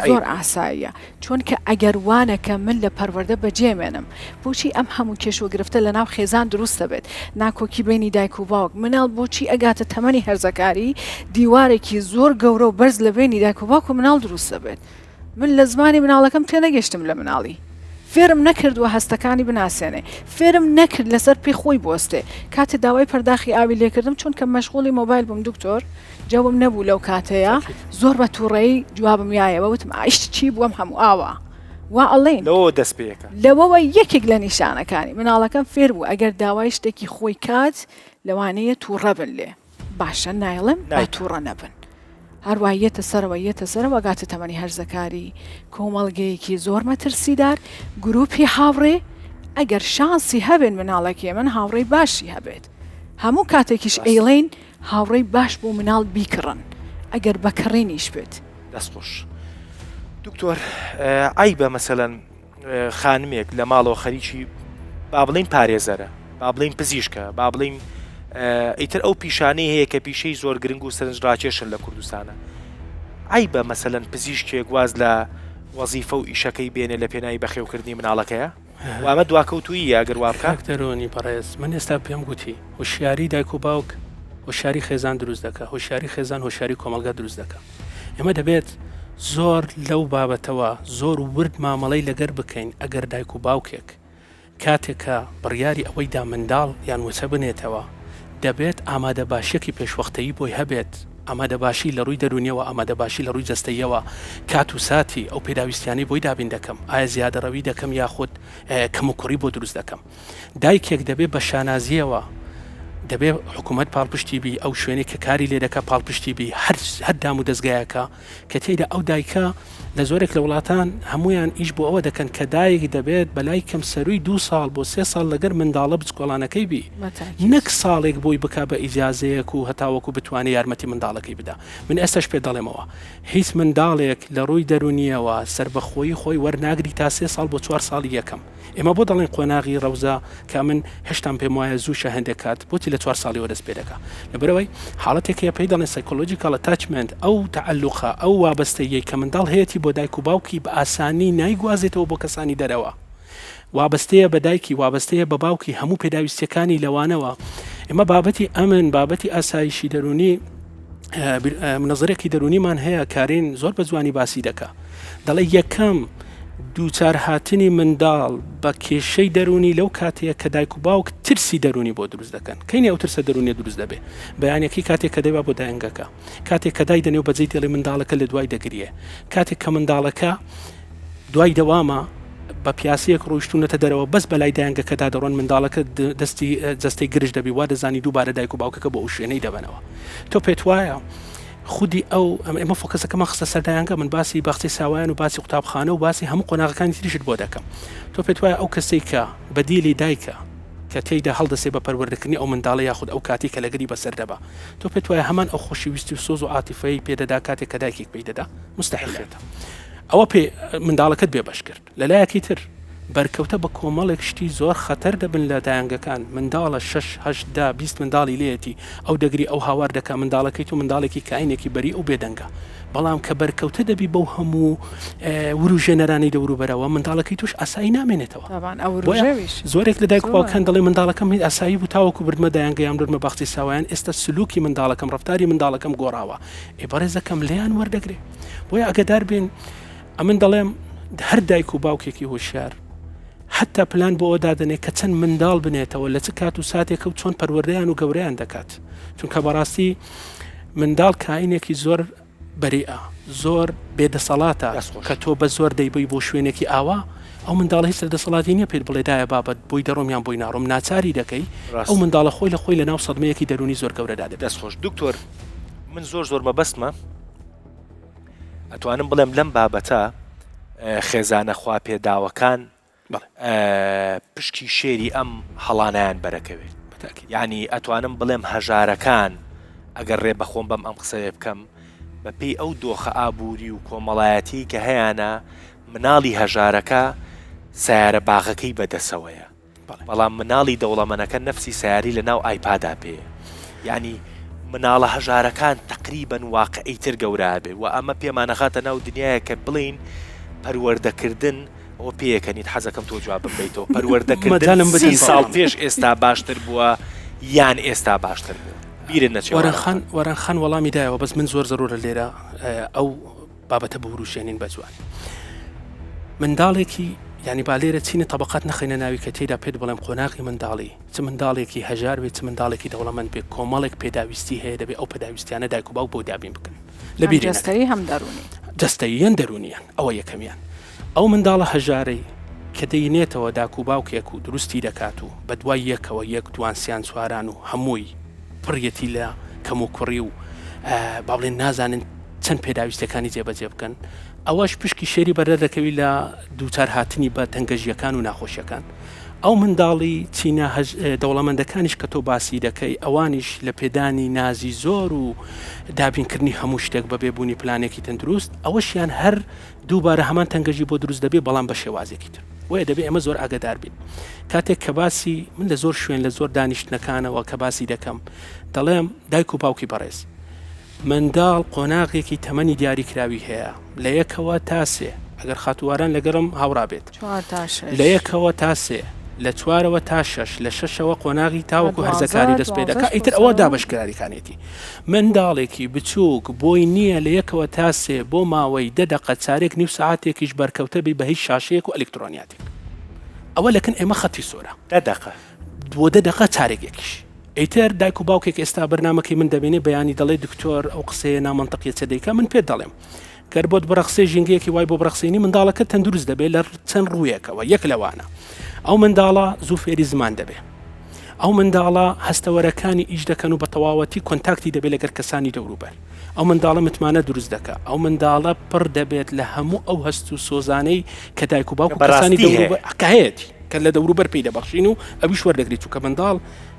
Speaker 5: زۆر ئاساییە چۆن کە ئەگەر وانەکە من لە پەروەردە بەجێمێنم بۆچی ئەم هەموو کێشوە گرفتە لە ناو خێزان دروستە بێت ناکۆکی بینی دایک و باوک مناڵ بۆچی ئەگاتە تەمەنی هەرزەکاری دیوارێکی زۆر گەورە و بەرز لە بینی دایک و باوک و مناڵ دروستە بێت من لە زمانی مناڵەکەم تێنەگەشتم لە مناڵی فێرم نەکردووە هەستەکانی بناسیێنێ فێرم نەکرد لەسەر پێی خۆی بۆستێ کاتێ داوای پەرداخی ئاوی لێکردم چون کە مەشغوڵی مۆبایل بووم دکتۆر جەوم نەبوو لەو کاتەیە زۆر بە تووڕێی جوابم یایەوە وتم ئایشت چی بووم هەموو ئاوە وا ئەڵێن
Speaker 1: لەوە دەست پێەکە
Speaker 5: لەوەوە یەکێک لە نیشانەکانی مناڵەکەم فێر بوو ئەگەر داوای شتێکی خۆی کات لەوانەیە تووڕە بن لێ باشە نایڵم با تووڕە نەبن هەروایەتە سەرەوە گاتە تەمەنی هەرزەکاری کۆمەڵگەیەکی زۆر مەترسیدار گروپی هاوڕێ ئەگەر شانسی هەبێن مناڵەکێ من هاوڕێی باشی هەبێت هەموو کاتێکیش ئەیڵێن هاوڕێی باش بۆ مناڵ بیکڕن ئەگەر بەکڕێنیش بێت
Speaker 1: دەستخۆش دکتۆر ئای بە مەسەلەن خانمێک لە ماڵەوە خەریکی با بڵین پارێزەرە با بڵین پزیشکە با بڵین ئیتر ئەو پیشانەی هەیە کە پیشەی زۆر گرنگ و سەرنجڕاکێشن لە کوردستانە ئای بە مەسەلەن پزیشکێک واز لە وەزیفە و ئیشەکەی بێنێ لە پێناوی بەخێوکردنی مناڵەکەیە وامە دواکەوتویی ئەگەر وا بکە
Speaker 4: دەرۆنی بەڕێز من ئێستا پێم گوتی هۆشیاری دایک و باوک هۆشیاری خێزان دروست دەکە هۆشیاری خێزان هۆشیاری کۆمەڵگە دروست دەکە ئێمە دەبێت زۆر لەو بابەتەوە زۆر ورد مامەڵەی لەگەر بکەین ئەگەر دایک و باوکێک کاتێکە بڕیاری ئەوەیدا منداڵ یان وچە بنێتەوە دەبێت ئامادە باشیەکی پێشوەختەیی بۆی هەبێت ئامادە باشی لە ڕووی دەرونیەوە ئامادە باشی لە ڕووی جەستەیەوە کات و ساتی ئەو پێداویستیانی بۆی دابین دەکەم ئایا زیادەڕەوی دەکەم یاخود کەم و کوڕی بۆ دروست دەکەم دایکێک دەبێت بە شانازیەوە دەبێ حکوومەت پاڵپشتی بی ئەو شوێنێک کە کاری لێ دەکە پاڵپشتی بی هەر دام و دەستگایەکە کە تێیدا ئەو دایکە لە زۆرێک لە وڵاتان هەمویان ئیش بۆ ئەوە دەکەن کە دایەک دەبێت بەلای کەم سەروی 2 ساڵ بۆ 3 ساڵ لەگەر منداڵە بچکۆڵانەکەی بی نەک ساڵێک بۆی بک بە ئیجازەیەک و هەتاوەکو بتوانێت یارمەتی منداڵەکەی بدا من ئێستش پێ دەڵێمەوە هیچ منداڵێک لە ڕووی دەرونیەوە سربەخۆیی خۆی وەرناگری تا 3 ساڵ بۆ 4 ساڵی یەکەم ئێمە بۆ دەڵێن قۆناغی ڕەوزە کە من هێشتان پێم وایە زوو شەهندێک کات بۆتی لە 4 ساڵی وەدەست پێ دەکات لەبەرەوەی حاڵەتێکە پێی دەڵێن سایکۆلۆجیکال ئەتاچمنت ئەو تعەلوقە ئەو وابەستەیەی کە منداڵ هەیەی بۆ دایک و باوکی بە ئاسانی نایگوازێتەوە بۆ کەسانی دەرەوە وابەستەیە بە دایکی وابەستەیە بە باوکی هەموو پێداویستەکانی لەوانەوە ئێمە بابەتی ئەمن بابەتی ئاسایشی دەرونی منەزەرێکی دەرونیمان هەیە کارین زۆر بە جوانی باسی دەکا دەڵێ یەکەم دووچار هاتنی منداڵ بە کێشەی دەرونی لەو کاتەیە کە دایک و باوک ترسی دەرونی بۆ دروست دەکەن کەینی ئەو ترسە دەرونی دروست دەبێ بەیانێکی کاتێک کە دەیوا بۆ دایەنگەکە کاتێک کە دای دەنێ و بەجێی دەڵێ منداڵەکە لە دوای دەگریە کاتێک کە منداڵەکە دوای دەوامە بە پیاسەیەک ڕۆیشتونەتە دەرەوە بەس بەلای دایەنگەکەدا دەڕۆن منداڵەکە دەستی گرش دەبی وا دەزانی دووبارە دایک و باوکەکە بۆ ئەو شوێنەی دەبنەوە تۆ پێت وایە خودی ئەو ئێمە فۆکەسەکەمە خستە سەردایانگە من باسی باخچەی ساوایان و باسی قوتابخانە و باسی هەموو قۆناغەکانی تریشت بۆ دەکەم تۆ پێت وایە ئەو کەسەی کە بەدیلی دایکە کە تێیدا هەڵدەسێ بە پەروەردەکردنی ئەو منداڵە یاخود ئەو کاتی کە لەگەری بەسەر دەبا تۆ پێت وایە هەمان ئەو خۆشەویستی و سۆز و عاتیفەی پێدەدا کاتێک کە دایکێک پێی دەدا مستەحیلێتە ئەوە پێ منداڵەکەت بێبەش کرد لەلایەکی تر بەرکەوتە بە کۆمەڵێک شتی زۆر خەتەر دەبن لە دایانگەکان منداڵە 6-8-20 منداڵی لێتی ئەو دەگری ئەو هاوار دەکا منداڵەکەیت و منداڵێکی کاینێکی بەری ئەو بێدەنگە بەڵام کە بەرکەوتە دەبی بەو هەموو وروژێنەرانی دەوروبەرەوە منداڵەکەی توش ئاسایی نامێنێتەوە زۆرێک لە دایک و باوکان دەڵێ منداڵەکەم هیچ ئاسایی بوو تاوەکو بردمە دایانگەیان بردمە باخچەی ساوایان ئێستا سلوکی منداڵەکەم ڕەفتاری منداڵەکەم گۆڕاوە بەڕێزەکەم لێیان وەردەگرێ بۆیە ئەگەدار بێن ئەمن دەڵێم هەر دایک و باوکێکی هۆشیار حتا پلان بۆ ئەوە دادنێ کە چەند منداڵ بنێتەوە لە چ کات و ساتێکە و چۆن پەروەردەیان و گەورەیان دەکات چونکە بەڕاستی منداڵ کاینێکی زۆر بەریئە زۆر بێدەسەڵاتە کە تۆ بە زۆر دەیبی بۆ شوێنێکی ئاوا ئەو منداڵ هیچ دەسەڵاتی نییە پێت بڵێ دایە بابەت بۆی دەڕۆمیان بۆی ناڕۆم ناچاری دەکەی ئەو منداڵە خۆی لە خۆی لە ناو سەدمەیەکی دەرونی زۆر گەورەدا دەبێت
Speaker 1: دەستخۆش دکتۆر من زۆر مەبەستمە ئەتوانم بڵێم لەم بابەتە خێزانە خوا پێداوەکان پشکی شێری ئەم هەڵانیان بەرەکەوێت یعنی ئەتوانم بڵێم هەژارەکان ئەگەر ڕێ بەخۆم بەم ئەم قسەیە بکەم بەپێی ئەو دۆخە ئابووری و کۆمەڵایەتی کە هەیەە مناڵی هەژارەکە سیارە باغەکەی بەدەسەوەیە بەڵام مناڵی دەوڵەمەنەکە نەفسی سیاری لە ناو ئایپادا پێ یعنی مناڵە هەژارەکان تقریبەن واقعی تر گەورە بێ و ئەمە پێمانەخاتە ناو دنیاە کە بڵین پەروەردەکردن ئەو پێەکەنیت حەزەکەم تۆ جواب ببیتەوە پەروەردەکردن 30 ساڵ پێش ئێستا باشتر بووە یان ئێستا باشتر بوو بیرن نەچێت
Speaker 4: وەرەخان وەڵامی دایەوە بەس من زۆر زەرورە لێرە ئەو بابەتە بوروشێنین بەجوان منداڵێکی یعنی با لێرە چینە طبقات نەخینە ناوی کە تێدا پێت بڵێم قۆناغی منداڵی چ منداڵێکی هەژار بێت چ منداڵێکی دەوڵەمەند بێت کۆمەڵێک پێداویستی هەیە دەبێت ئەو پێداویستیانە دایک و باوک بۆ دابین بکەن لە
Speaker 5: بیرجەستەی هەم دەرونی
Speaker 4: جەستەییان دەرونیان ئەوە یەکەمیان ئەو منداڵە هەژارەی کە دەینێتەوە داک و باوکێک و دروستی دەکات و بە دوای یەکەوە یەک دوانسیان سواران و هەمووی پڕیەتی لە کەم و کوڕی و با بڵێن نازانن چەند پێداویستەکانی جێبەجێ بکەن ئەوەش پشکی شێری بەرە دەکەوی لە دووچار هاتنی بە تەنگەژیەکان و ناخۆشیەکان ئەو منداڵی چینە دەوڵەمەندەکانیش کە تۆ باسی دەکەی ئەوانیش لە پێدانی نازی زۆر و دابینکردنی هەموو شتێک بە بێبوونی پلانێکی تەندروست ئەوەشیان هەر دووبارە هەمان تەنگەژی بۆ دروست دەبێت بەڵام بە شێوازێکی تر وەیە دەبێت ئەمە زۆر ئاگادار بین کاتێک کە باسی من لە زۆر شوێن لە زۆر دانیشتنەکانەوە کە باسی دەکەم دەڵێم دایک و باوکی بەڕێز منداڵ قۆناغێکی تەمەنی دیاریکراوی هەیە لە یەکەوە تا سێ ئەگەر خاتوواران لەگەڕم هاوڕا بێت لە یەکەوە تا سێ لە 4ەوە تا 6 لە 6ەوە قۆناغی تاوەکو هەرزەکاری دەست پێ دەکات ئیتر ئەوە دابشکراریکانێتی منداڵێکی بچووک بۆی نییە لە یەکەوە تا سێ بۆ ماوەی 10 دقە چارێک نیو ساعتێکیش بەرکەوتە بی بە هیچ شاشەیەک و ئەلکترۆنیاتێک ئەوە لەکن ئێمە خەتی سۆرە
Speaker 1: 10 دقە
Speaker 4: بۆ 10 دقە چارێکێکیش ئیتر دایک و باوکێک ئێستا بەرنامەکەی من دەبێنێ بەیانی دەڵێ دکتۆر ئەو قسەیە نامەنتەقیە چ دەیکا من پێ دەڵێم گەر بۆت بڕەخسێ ژینگەیەکی وای بۆ بڕەخسێنی منداڵەکە تەندروست دەبێت لە چەند ڕوویەکەوە یەک لەوانە ئەو منداڵە زوو فێری زمان دەبێ ئەو منداڵە هەستەوەرەکانی ئیش دەکەن و بە تەواوەتی کۆنتاکتی دەبێت لەگەر کەسانی دەوروبەر ئەو منداڵە متمانە دروست دەکە ئەو منداڵە پڕ دەبێت لە هەموو ئەو هەست و سۆزانەی کە دایک و باوکو کەسانی دەوروبەرکەهەیەتی کە لە دەوروبەر پێی دەبەخشین و ئەویش وەردەگریت و کە منداڵ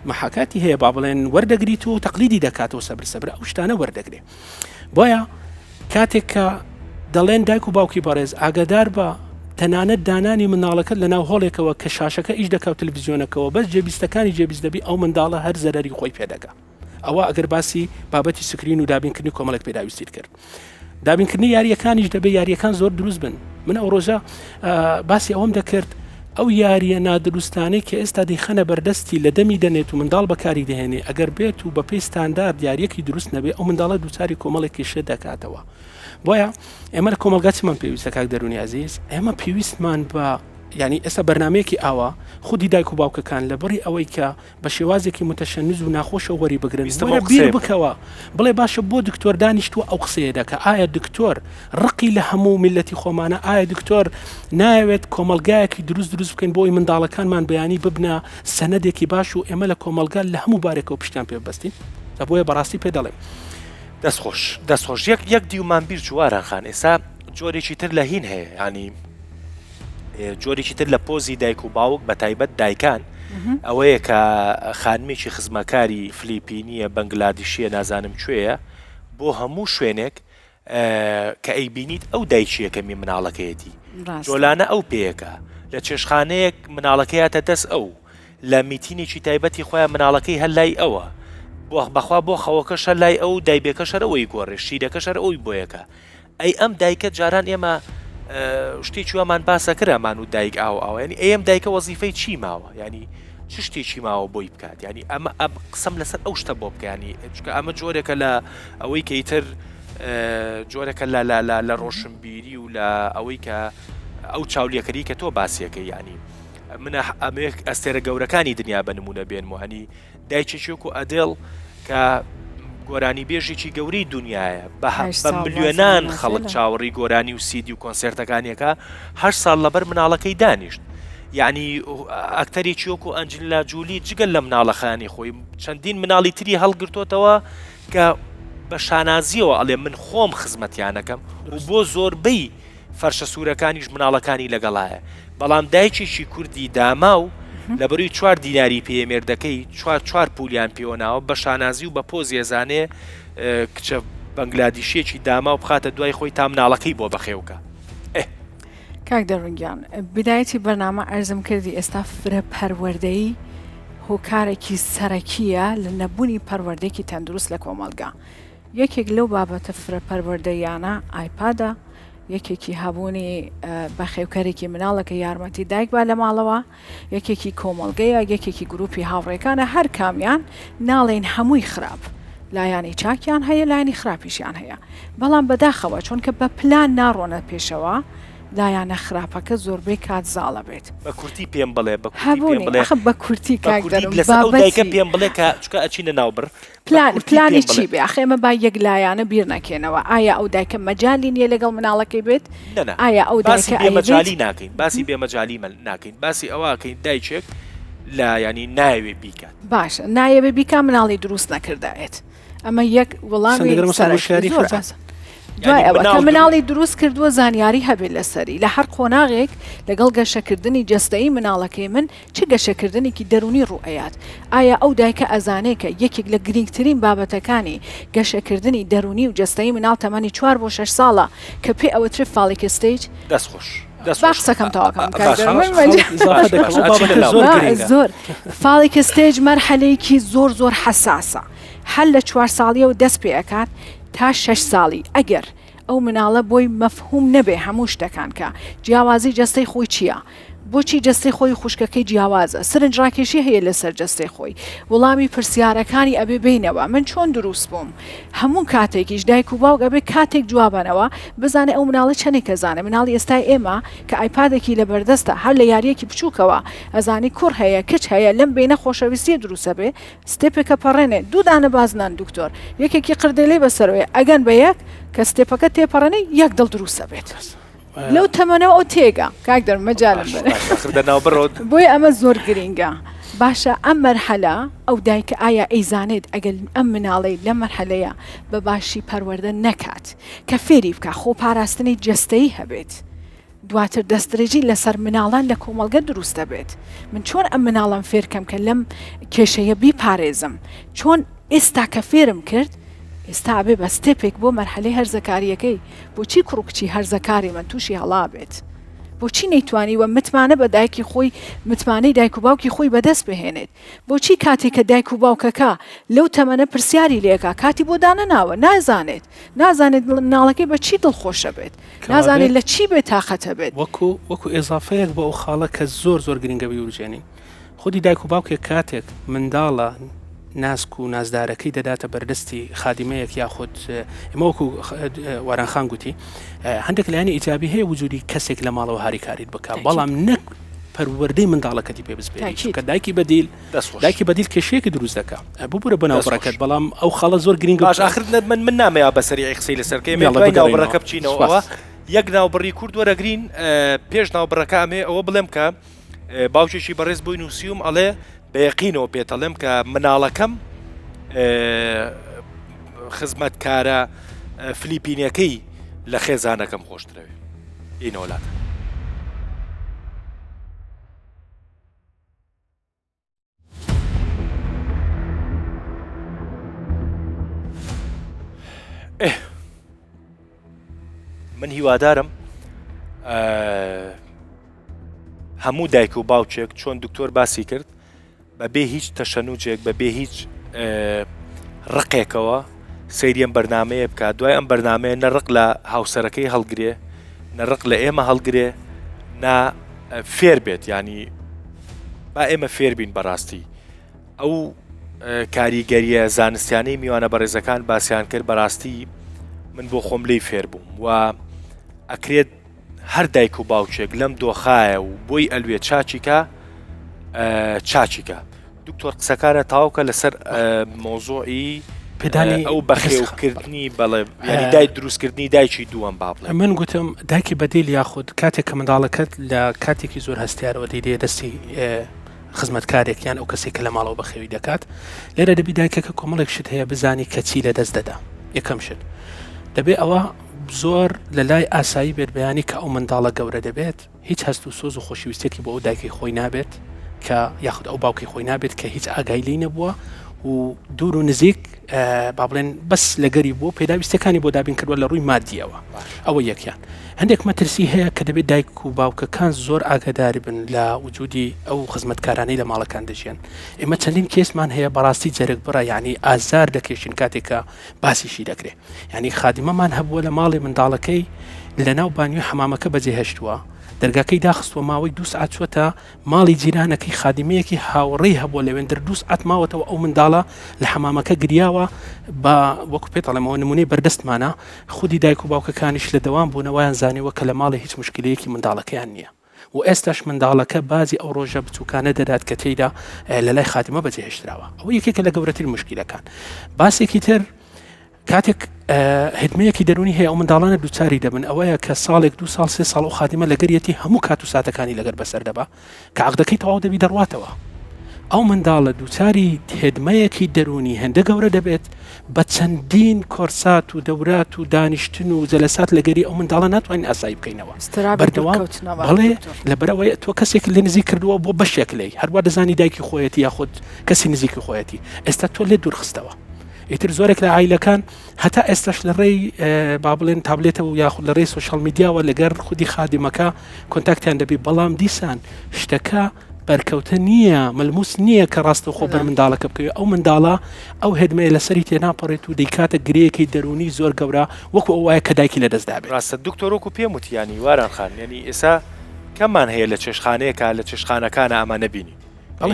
Speaker 4: محاکاتی هەیە با بڵێن وەردەگریت و تەقلیدی دەکاتەوە سەبر ئەو شتانە وەردەگرێ بۆیە کاتێک کە دەڵێن دایک و باوکی بەڕێز ئاگادار بە تەنانەت دانانی مناڵەکەت لە ناو هۆڵێکەوە کە شاشەکە ئیش دەکات تەلەڤیزیۆنەکەەوە بەس جێبیستەکانی جێبیست دەبی ئەو منداڵە هەر زەرەری خۆی پێدەگا ئەوە ئەگەر باسی بابەتی سکرین و دابینکردنی کۆمەڵێک پێداویستیت کرد دابینکردنی یاریەکانیش دەبێت یاریەکان زۆر دروست بن من ئەو ڕۆژە باسی ئەوەم دەکرد ئەو یاریە نادروستانەی کە ئێستا دەیخەنە بەردەستی لە دەمی دەنێت و منداڵ بەکاری دەهێنێ ئەگەر بێت و بە پێی ستاندارد یاریەکی دروست نەبێ ئەو منداڵە دووچاری کۆمەڵێکی شێ دەکاتەوە بۆیە ئێمە لە کۆمەلگاچمان پێویستە کاک دەرونی عزیز ئێمە پێویستمان بە ینی ئێستا بەرنمەیەکی ئاوا خودی دایک و باوکەکان لە بڕی ئەوەی کە بە شێوازێکی متەشەنج و ناخۆشە وەری بگرن بیر بکەوە بڵێ باشە بۆ دکتۆر دانیشتووە ئەو قسەیە دەکە ئایا دکتۆر ڕقی لە هەموو میلەتی خۆمانە ئایا دکتۆر نایەوێت کۆمەلگایەکی دروست بکەین بۆی منداڵەکانمان بەیانی ببنە سەنەدێکی باش و ئێمە لە کۆمەلگا لە هەموو بارێکەوە پشتیان پێ ببەستین بۆیە بەڕاستی پێ دەڵێم
Speaker 1: دەستخۆش یەک دیومان بیر جواران خان ئێستا جۆرێکی تر لە هین هەیە ینی جۆرێکی تر لە پۆزی دایک و باوک بە تایبەت دایکان ئەوەیە کە خانمێکی خزمەکاری فلیپینیە بەنگلادیشیە نازانم کوێیە بۆ هەموو شوێنێک کە ئەیبینیت ئەو دایکیەکەمی مناڵەکەیەتی جۆلانە ئەو پێیەکە لە چێشخانەیەک مناڵەکەیاتە دەست ئەو لە میتینێکی تایبەتی خۆیان مناڵەکەی هەر لای ئەوە بەخوا بۆ خەوەکەش هەر لای ئەو دایبێکەشەر ئەوەی گۆڕێ شیرەکەشەر ئەوی بۆیەکە ئەی ئەم دایکە جاران ئێمە شتێکی وەمان باسەکرەمان و دایک ئاو ینی ئەم دایکە وەزیفەی چی ماوە ینی چ شتێکی ماوە بۆی بکات ینی ئەمە قسەم لەسەر ئەو شتە بۆ بکەنی چکە ئەمە جۆرێکە لە ئەوەی کەیتر جۆرێکە لە ڕۆشنبیری و لە ئەوەی کە ئەو چاولیەکەری کە تۆ باسیەکە ینی منە ئەمەیەک ئەستێرە گەورەکانی دنیا بنمونە بێنمە هەنی دایکێک و ئەدێڵ کە گۆرانی بێژێکی گەورەی دنیاە بە ملیۆنان خەڵک چاوەڕی گۆرانی و سیدی و کۆنسرتەکانیەکە 8 ساڵ لەبەر مناڵەکەی دانیشت یعنی ئەکتەرێکی وەکو ئەنجلینا جولی جگەل لە مناڵەکانی خۆی چەندین مناڵی تری هەڵگرتوتەوە کە بە شانازیەوە ئەڵێ من خۆم خزمەتیانەکەم و بۆ زۆربەی فەرشە سوورەکانیش مناڵەکانی لەگەڵایە بەڵام دایکێکی کوردی داما و لەبەروی 4 دیناری پێمێردەکەی 4 پولیان پێوەناوە بە شانازی و بە پۆزیێزانێ کچە بەنگلادیشیەکی داما و بخاتە دوای خۆی تا مناڵەکەی بۆ بەخێوکە
Speaker 5: کاک دەڕنگیان بدایەتی بەرنامە ئەرزم کردی ئێستا فرە پەروەردەی هۆکارێکی سەرەکیە لە نەبوونی پەروەردەیەکی تەندروست لە کۆمەلگا یەکێک لەو بابەتە فرە پەروەردەیانە ئایپادە یەکێکی هەبوونی بەخێوکەرێکی مناڵەکە یارمەتی دایک با لە ماڵەوە یەکێکی کۆمەڵگەیە یەکێکی گروپی هاوڕێکانە هەر کامیان ناڵێن هەمووی خراپ لایانی چاکیان هەیە لایانی خراپیشیان هەیە بەڵام بەداخەوە چۆن کە بە پلان ناڕۆنە پێشەوە لایەنە خراپەکە زۆربەی کات زاڵە بێت
Speaker 1: بە کورتی پێم بڵێ
Speaker 5: بە کورتی
Speaker 1: کاکدایکە پێم بڵێ کە چکە ئەچینە ناوبڕ
Speaker 5: پلانی چی بێ ئەخێمە با یەک لایەنە بیر نەکەنەوە ئایا ئەو دایکە مەجای نیە لەگەڵ مناڵەکەی بێت ئایا ئەو
Speaker 1: باسی بێمەجالی ناکەین باسی بێمەجالی ناکەین باسی ئەوەکەین دایکێک لا ینی ناوێ بیکات
Speaker 5: باشە نایەوێ بیکا مناڵی دروست نەکردایێت ئەمە یەک وەڵامی سەرشاری دوای ئەوە کە مناڵی دروست کردووە زانیاری هەبێت لەسەری لە هەر قۆناغێک لەگەڵ گەشەکردنی جەستەیی مناڵەکەی من چ گەشەکردنێکی دەرونی ڕوئەیات ئایا ئەو دایکە ئەزانەیە کە یەکێک لە گرنگترین بابەتەکانی گەشەکردنی دەرونی و جەستەیی مناڵ تەمەنی 4 بۆ 6 ساڵە کە پێ ئەوەتر فاڵێک ستیج
Speaker 1: دەستخۆش
Speaker 5: باقسەکەم تاواکەم زۆر فاڵێک ستیج مەرحەلەیەکی زۆر حساسە هەر لە 4 ساڵیەوە دەست پێەکات تا 6 ساڵی ئەگەر ئەو مناڵە بۆی مەفهوم نەبێ هەموو شتەکان کە جیاوازی جەستەی خۆی چییە بۆچی جەستەی خۆی خوشکەکەی جیاوازە سرنج ڕاکێشی هەیە لەسەر جەستەی خۆی وەڵامی پرسیارەکانی ئەبێ بینەوە من چۆن دروست بووم هەموو کاتێکیش دایک و باوک ئەبێ کاتێک جوابانەوە بزانێ ئەو مناڵە چەندێکە زانێ مناڵی ئێستای ئێمە کە ئایپادێکی لە بەردەستە هەر لە یاریەکی بچووکەوە ئەزانی کوڕ هەیە کچ هەیە لەم بینە خۆشەویستی دروستە بێ ستێپێکە پەڕێنێ دوودانە بازنان دکتۆر یەکێکی قردێلەی بەسەرەوەی ئەگەن بە یەک کە ستێپەکە تێپەڕێنەی یەک دڵ دروستە بێت لەو تەمەنەوە ئەو تێگە کاک دەرمەجالم بۆی ئەمە زۆر گرینگە باشە ئەم مەرحەلە ئەو دایکە ئایا ئەیزانێت ئەگەر ئەم مناڵەی لە مەرحەلەیە بە باشی پەروەردە نەکات کە فێری بکە خۆ پاراستنی جەستەیی هەبێت دواتر دەستدرێژی لەسەر مناڵان لە کۆمەڵگە دروست دەبێت من چۆن ئەم مناڵم فێرکەم کە لەم کێشەیە بیپارێزم چۆن ئێستا کە فێرم کرد ئێستا بێ بە ستێپێک بۆ مەرحەلەی هەرزەکاریەکەی بۆچی کوڕکچی هەرزەکاری من تووشی هەڵا بێت بۆچی نەیتوانی وە متمانە بە دایکی خۆی متمانەی دایک و باوکی خۆی بەدەست بهێنێت بۆچی کاتێک کە دایک و باوکەکە لەو تەمەنە پرسیاری لێکا کاتی بۆ دانەناوە نازانێت مناڵەکەی بە چی دڵخۆشە بێت نازانێت لە چی بێت تاقەتە بێت
Speaker 4: وەکو ئێزافەیەک بە ئەو خاڵە کە زۆر گرنگە بیوروجێنین خودی دایک و باوکێک کاتێک منداڵە ناسک و نازدارەکەی دەداتە بەردەستی خادیمەیەک یاخود ئێمە وەکو وارانخان گوتی هەندێک لایانی ئیجابی هەیە وجودی کەسێک لە ماڵەوە هاریکاریت بکە بەڵام نەک پەروەردەی منداڵەکەتی پێ بسپێت کە دایکی بەدیل کێشەیەکی دروست دەکات ببوورە بەناوبڕەکەت بەڵام ئەو خاڵە زۆر گرنگە
Speaker 1: باش آخر من نامەیە بەسەری قسەی لەسەرکەی ناوبڕەکە بچینەوە یەک ناوبڕی کورد وەرەگرین پێش ناوبڕەکە ئەمێ ئەوە بڵێم کە باوکێکی بەڕێز بووی نووسیوم ئەڵێ بەیەقینەوە پێتەڵێم کە مناڵەکەم خزمەتکارە فلیپینەکەی لە خێزانەکەم خۆشترەوێ ئینۆلات من هیوادارم هەموو دایک و باوچێک چۆن دکتۆر باسی کرد بەبێ هیچ تەشەنوجێک بەبێ هیچ ڕقێکەوە سەیریەم بەرنمەیە بکات دوای ئەم بەرنمەیە نەڕق لە هاوسەرەکەی هەڵگرێ نەڕق لە ئێمە هەڵگرێ نا فێر بێت ینی با ئێمە فێر بین بەڕاستی ئەو کاریگەریە زانستیانەی میوانە بەڕێزەکان باسییان کرد بەڕاستی من بۆ خۆم لی فێر بووم و ئەکرێت هەر دایک و باوچێک لەم دۆخایە و بۆی ئەلوێ چاچیکە چاچیکە دکتۆر قسەکانە تاوکە لەسەر مۆزۆعی
Speaker 4: پێدانی
Speaker 1: ئەو بەخێوکردنی بەڵێ ینی دای دروستکردنی دایکی دووەم با بڵێ
Speaker 4: من گوتم دایکی بەدیل یاخود کاتێک کە منداڵەکەت لە کاتێکی زۆر هەستیارەوە دەیدێ دەستی خزمەتکارێک یان ئەو کەسێک کە لە ماڵەوە بەخێوی دەکات لێرە دەبی دایکەکە کۆمەڵێک شت هەیە بزانی کە چی لە دەست دەدا یەکەم شت دەبێ ئەوە زۆر لە لای ئاسایی بێت بەیانی کە ئەو منداڵە گەورە دەبێت هیچ هەست و سۆز و خۆشویستێکی بۆ ئەو دایکی خۆی نابێت کە یاخود ئەو باوکی خۆی نابێت کە هیچ ئاگای لی نەبووە و دوور و نزیک با بڵێن بەس لەگەری بۆ پێداویستەکانی بۆ دابین کردووە لە ڕووی مادیەوە ئەوە یەکیان هەندێک مەترسی هەیە کە دەبێت دایک و باوکەکان زۆر ئاگاداری بن لە وجودی ئەو خزمەتکارانەی لە ماڵەکان دەژیان ئێمە چەندین کێسمان هەیە بەڕاستی جەرگ بڕە یعنی ئازار دەکێشین کاتێکە باسیشی دەکرێت یعنی خادیمەمان هەبووە لە ماڵی منداڵەکەی لە ناو بانیوی حەمامەکە بەجێهێشتووە دەرگاکەی داخستوە ماوەی 2 ساعت چوەتە ماڵی جیرانەکەی خادیمەیەکی هاوڕێی هەبووە لەوێندر 2 ساعت ماوەتەوە ئەو منداڵە لە حەمامەکە گریاوە بە وەکو پێتەڵێمەوە نمونەی بەردەستمانە خودی دایک و باوکەکانیش لە دەوام بوونەوەیان زانیوە کە لە ماڵی هیچ مشکلەیەکی منداڵەکەیان نییە و ئێستاش منداڵەکە بازی ئەو ڕۆژە بچووکانە دەدات کە تێیدا لە لای خاتیمە بەجێهێشتراوە ئەوە یەکێکە لە گەورەترین مشکلەکان باسێکی تر کاتێک هدمەیەکی دەرونی هەیە ئەو منداڵانە دووچاری دەبن ئەوەیە کە ساڵێک 2 ساڵ 3 ساڵ و خادیمە لەگەریەتی هەموو کات و ساتەکانی لەگەر بەسەر دەبا کە عەقدەکەی تەواو دەبی دەڕواتەوە ئەو منداڵە دووچاری هدمەیەکی دەرونی هەندە گەورە دەبێت بە چەندین کۆرسات و دەورات و دانیشتن و جەلەسات لەگەری ئەو منداڵە ناتوانین ئاسایی بکەینەوە بەردەوام بەڵێ لەبەرەوەی تۆ کەسێک لێ نزیک کردووە بۆ بەشێک لێی هەروە دەزانی دایکی خۆیەتی یاخود کەسی نزیکی خۆیەتی ئێستا تۆ لێ دوورخستەوە ئیتر زۆرێک لە عیلەکان هەتا ئێستاش لە ڕێی با بڵێن تابلێتە و یاخود لە ڕێی سوشال میدیاوە لەگەر خودی خادیمەکە کۆنتاکتیان دەبی بەڵام دیسان شتەکە بەرکەوتە نییە ملموس نییە کە ڕاستەوخۆ بەر منداڵەکە بکەوێت ئەو منداڵە ئەو هدمەیە لەسەری تێناپەڕێت و دەیکاتە گرەیەکی دەرونی زۆر گەورە وەکو ئەو وایە کە دایکی لە دەستدا بێت
Speaker 1: ڕاستە دکتۆر وەکو پێم وتیانی واران خان یعنی ئێستا کەممان هەیە لە چێشخانەیەکە لە چێشخانەکانە ئەمە نەبینی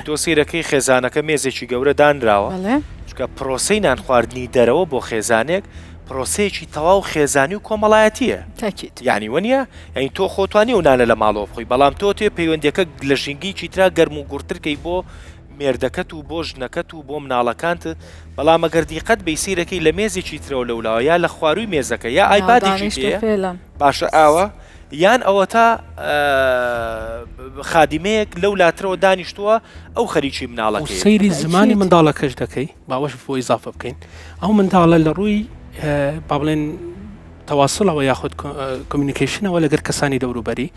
Speaker 1: دۆسیرەکەی خێزانەکە مێزێکی گەورە دانراوە چکە پرۆسەی نان خواردنی دەرەوە بۆ خێزانێک پرۆسەیەکی تەواو خێزانی و کۆمەڵایەتیە یعنی وەنیە یعنی تۆ خۆتوانی و نانە لە ماڵەوە بخۆی بەڵام تۆ تێ پەیوەندیەکە لە ژینگی چیترا گەرم و گورترکەی بۆ مێردەکەت و بۆ ژنەکەت و بۆ مناڵەکانت بەڵام ئەگەر دیقەت بەیسیرەکەی لە مێزێکی ترەوە لەولاوە یا لە خواروی مێزەکە یا ئایپادێکی باشە ئاوە یان ئەوە تا خادیمەیەک لەو لاترەوە دانیشتووە ئەو خەریکی مناڵەکە
Speaker 4: سەیری زمانی منداڵەکەش دەکەی باوەش بۆ ئیزافە بکەین ئەو منداڵە لە ڕووی با بڵێن تەواصلەوە یاخود کۆمیونیکیشنەوە لەگەر کەسانی دەوروبەری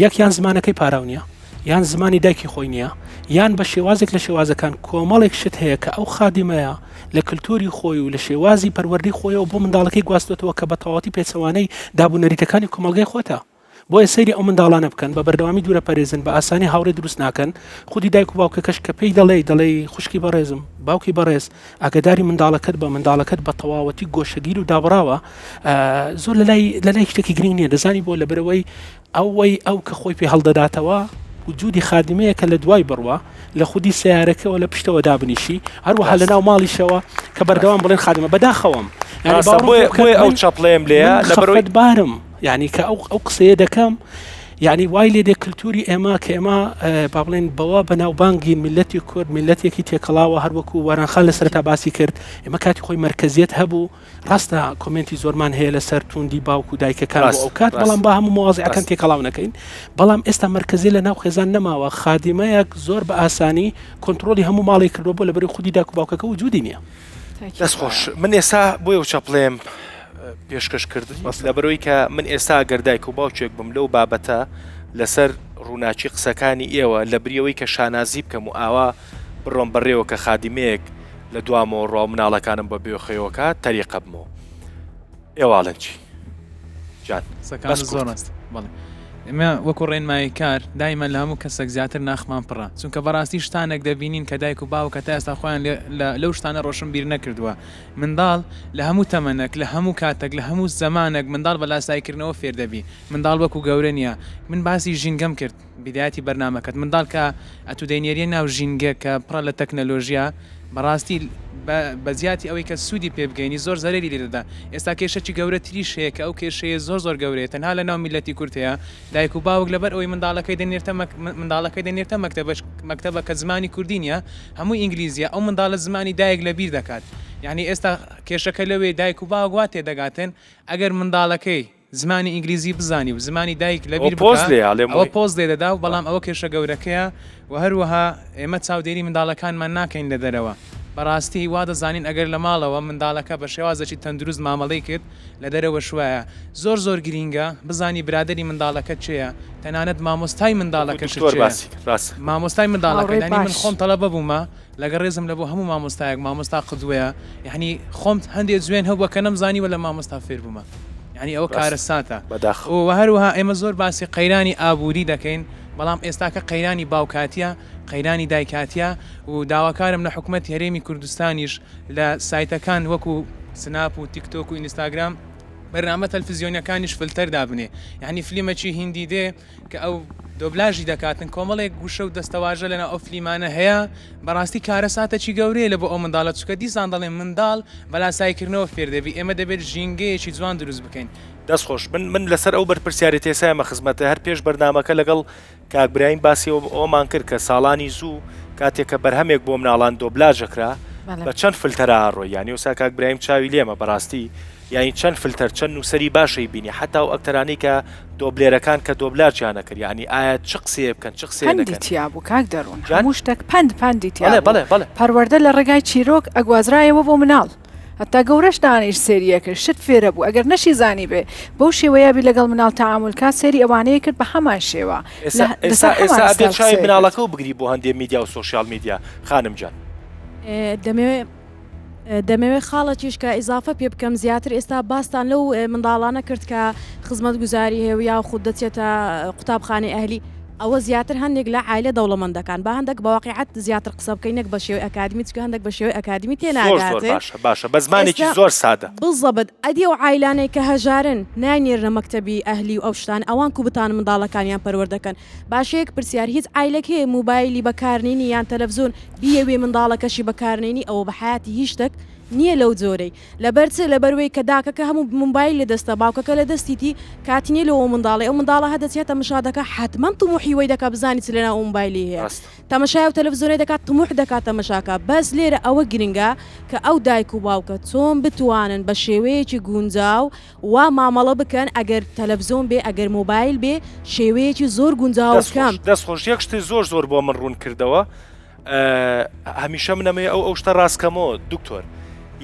Speaker 4: یەکیان زمانەکەی پاراو نییە یان زمانی دایکی خۆی نییە یان بە شێوازێک لە شێوازەکان کۆمەڵێک شت هەیە کە ئەو خادیمەیە لە کللتوری خۆی و لە شێوازی پەروەردی خۆیەوە بۆ منداڵەکەی گواستوێتەوە کە بە تەواتی پێچەوانەی دابوونەریتەکانی کۆمەلگای خۆتە بۆیە سەیری ئەو منداڵانە بکەن بە بەردەوامی دوورە پەرێزن بە ئاسانی هاوڕێ دروست ناکەن خودی دایک و باوکەکەش کە پێی دەڵێ خوشکی بەڕێزم باوکی بەڕێز ئاگداری منداڵەکەت بە منداڵەکەت بە تەواوەتی گۆشەگیر و دابڕاوە زۆر لە لای شتێکی گرنگ نییە دەزانی بۆ لەبەرەوەی ئەو کە خۆی پێ هەڵدەداتەوە وجودی خادمەیە کە لە دوای بڕوە لە خودی سیارەکەەوە لە پشتەوە دابنیشی هەروەها لە ناو ماڵیشەوە کە بەردەوام بڵێن خادمە بەداخەوەم
Speaker 1: بۆی ئەو چاپڵێم لێە
Speaker 4: لەبەرەوەی بارم یعنی کە ئەو قسەیە دەکەم یعنی وای لێ دێ کللتوری ئێمە کە ئێمە با بڵێن بەوە بەناوبانگین میلەتی کورد میلەتێکی تێکەڵاوە هەروەکو وەرانخان لەسەرتا باسی کرد ئێمە کاتی خۆی مرکزیت هەبوو ڕاستە کۆمنتی زۆرمان هەیە لەسەر توندی باوکو و دایکەکان ئەو کات بەڵام با هەموو مواضعەکان تێکەڵاو نەکەین بەڵام ئێستا مرکزی لە ناو خێزان نەماوە خادیمەیەک زۆر بە ئاسانی کۆنتترۆلی هەموو ماڵی کردو بۆ لەبەری خودی دایک و باوکەکە وجودی نییە
Speaker 1: دەستخۆش من ئێستا بۆی ئەو چاپڵێم پێشکەش کردن لەبەرەوەی کە من ئێستا گەردایک و باوچێک بم لەو بابەتە لەسەر ڕووناچی قسەکانی ئێوە لە بریەوەی کە شانازی بکەم و ئاوا بڕۆم بەڕێوە کە خادیمەیەک لە دوامەوە ڕۆ مناڵەکانم بە بێخەوەکە تەریقە بمەوە ئێواڵەن چی جان
Speaker 3: زۆر ڕاست بەڵێ ئێمە وەکو ڕێنمایی کار دایمە لە هەموو کەسێک زیاتر ناخمان پڕە چونکە بەڕاستی شتانێک دەبینین کە دایک و باوکە تا ئێستا خۆیان لەو شتانە ڕۆشن بیر نەکردووە منداڵ لە هەموو تەمەنێک لە هەموو کاتێک لە هەموو زەمانێک منداڵ بە لاسایکردنەوە فێر دەبی منداڵ وەکو گەورە نییە من باسی ژینگەم کرد بیدایەتی بەرنامەکەت منداڵ کە ئەتودێنێریە ناو ژینگە کە پڕە لە تەکنەلۆژیا بەڕاستی بە زیاتی ئەوەی کە سوودی پێ بگەینی زۆر زەرری لێدەدا ئێستا کێشەی گەورە تریش هەیە کە ئەو کێشەیە زۆر گەورەیە تەنها لە ناو میلەتی کورتەیە دایک و باوک لەبەر ئەوەی منداڵەکەی دەنێتە مەکتەبە کە زمانی کوردی نیە هەموو ئینگلیزیە ئەو منداڵە زمانی دایک لەبیر دەکات یعنی ئێستا کێشەکە لەوێ دایک و باوک وا تێدەگاتن ئەگەر منداڵەکەی زمانی ئینگلیزی بزانی و زمانی دایک لەبیر ئەوە پۆز لێ دەدا و بەڵام ئەوە کێشە گەورەکەیە و هەروەها ئێمە چاودێری منداڵەکانمان ناکەین لە دەرەوە بەڕاستی وا دەزانین ئەگەر لە ماڵەوە منداڵەکە بە شێوازەکی تەندروست مامەڵەی کرد لە دەرەوە شوایە زۆر گرینگە بزانی برادری منداڵەکە چێە تەنانەت مامۆستای منداڵەکەش مامۆستای منداڵەکەدانی من خۆم تەڵەبە بوومە لەگە ڕێزم لە بۆ هەموو مامۆستایەک مامۆستا قدوەیە یعنی خۆم هەندێک جوێن هەبووە کە نەمزانیوە لە مامۆستا فێر بوومە یعنی ئەوە کارە ساتە و هەروەها ئێمە زۆر باسی قەیرانی ئابووری دەکەین بەڵام ئێستاکە قەیرانی باوکاتیە قەیرانی دایکاتیە و داواکارم لە حکوومەت هەرێمی کوردستانیش لە سایتەکان وەکو سناپ و تیکتۆک و ئینستاگرام بەرنامە تەلڤیزیۆنیەکانیش فلتەر دابنێ یعنی فلیمەکی هیندی دێ کە ئەو دۆبلاژی دەکاتن کۆمەڵێک گوشە و دەستەواژە لەناو ئەو فلیمانە هەیە بەڕاستی کارە ساتەکی گەورەیە لە بۆ ئەو منداڵە چکە دیسان دەڵێن منداڵ بەلاسایکردنەوە فێر دەبی ئێمە دەبێت ژینگەیەکی جوان دروست بکەین
Speaker 1: دەستخۆش من لەسەر ئەو بەرپرسیاری تێسایمە خزمەتە هەر پێش بەرنامەکە لەگەڵ کاکبراین باسی ئەومان کرد کە ساڵانی زوو کاتێککە بەرهەمێک بۆ مناڵان دۆبلاژەکرا بە چەند فلتەرە ئاڕۆی یانی وسا کاکبرایم چاوی لێمە بەڕاستی یعنی چەند فلتەر چەند نووسری باشەی بینی حتا و ئەکتەرانی کە دۆبلێرەکان کە دۆبلاژیان نەکرد یعنی ئایا چ قسێ بکەن چ قسێ
Speaker 5: نەکەن بوو کاک دەڕۆن هەموو شتێک پەندی
Speaker 1: بەڵێ
Speaker 5: پەروەردە لە ڕێگای چیرۆک ئەگوازرایەوە بۆ مناڵ هەتا گەورەش دانیش سێریەکرد شت فێرە بوو ئەگەر نەشی زانی بێ بەو شێوەیەبی لەگەڵ مناڵ تەعاملکا سێری ئەوانەیە کرد بە هەمان شێوە
Speaker 1: ئێستا چای مناڵەکە و بگری بۆ هەندێک میدیا و سوۆشیال میدیا خانم جان
Speaker 2: دەمەوێت خاڵەتیش کە ئیزافە پێ بکەم زیاتر ئێستا باستان لەو منداڵانە کرد کە خزمەت گوزاری هێویا خود دەچێتە قوتابخانەی ئەهلی ئەوە زیاتر هەندێک لە عایلە دەوڵەمەندەکان با هەندێک بەواقعەت زیاتر قسە بکەینێک بە شێوەی ئەکادمی چکە هەندێک بە شێوەی ئەکادمی تێناگاتێ
Speaker 1: باشە بە زمانێکی زۆر سادە
Speaker 2: بڵزەبت ئەدی و عایلانەی کە هەژارن نانێرنە مەکتەبی ئەهلی و ئەو شتان ئەوان کوبتان منداڵەکانیان پەروەردەکەن باشەیەک پرسیار هیچ عایلێک هەیە موبایلی بەکارنینی یان تەلەڤزیۆن بیەوێ منداڵەکەشی بەکارنینی ئەوە بە حیاتی هیچ شتێک نییە لەو جۆرەی لەبەرچ لە بەروەی کە داکەکە هەموو موبایل لە دەستە باوکەکە لە دەستیتی کاتینێ لەەوە منداڵی ئەو منداڵە هەدەچێت تەمەشا دەکات حتمما تموحی وەی دەکات بزانی چ لەناو ئەو موبایلی هەیە تەمەشای و تەلەڤیزۆنی دەکات تموح دەکات تەمەشاکە بەس لێرە ئەوە گرنگە کە ئەو دایک و باوکە چۆن بتوانن بە شێوەیەکی گونجاو وا مامەڵە بکەن ئەگەر تەلەڤیزۆن بێ ئەگەر موبایل بێ شێوەیەکی زۆر گونجاو بکەم
Speaker 1: دەستخۆش یەک شتی زۆر بۆ من ڕوون کردەوە هەمیشە منەمەیە ئەو شتە ڕاستکەمەوە دکتۆر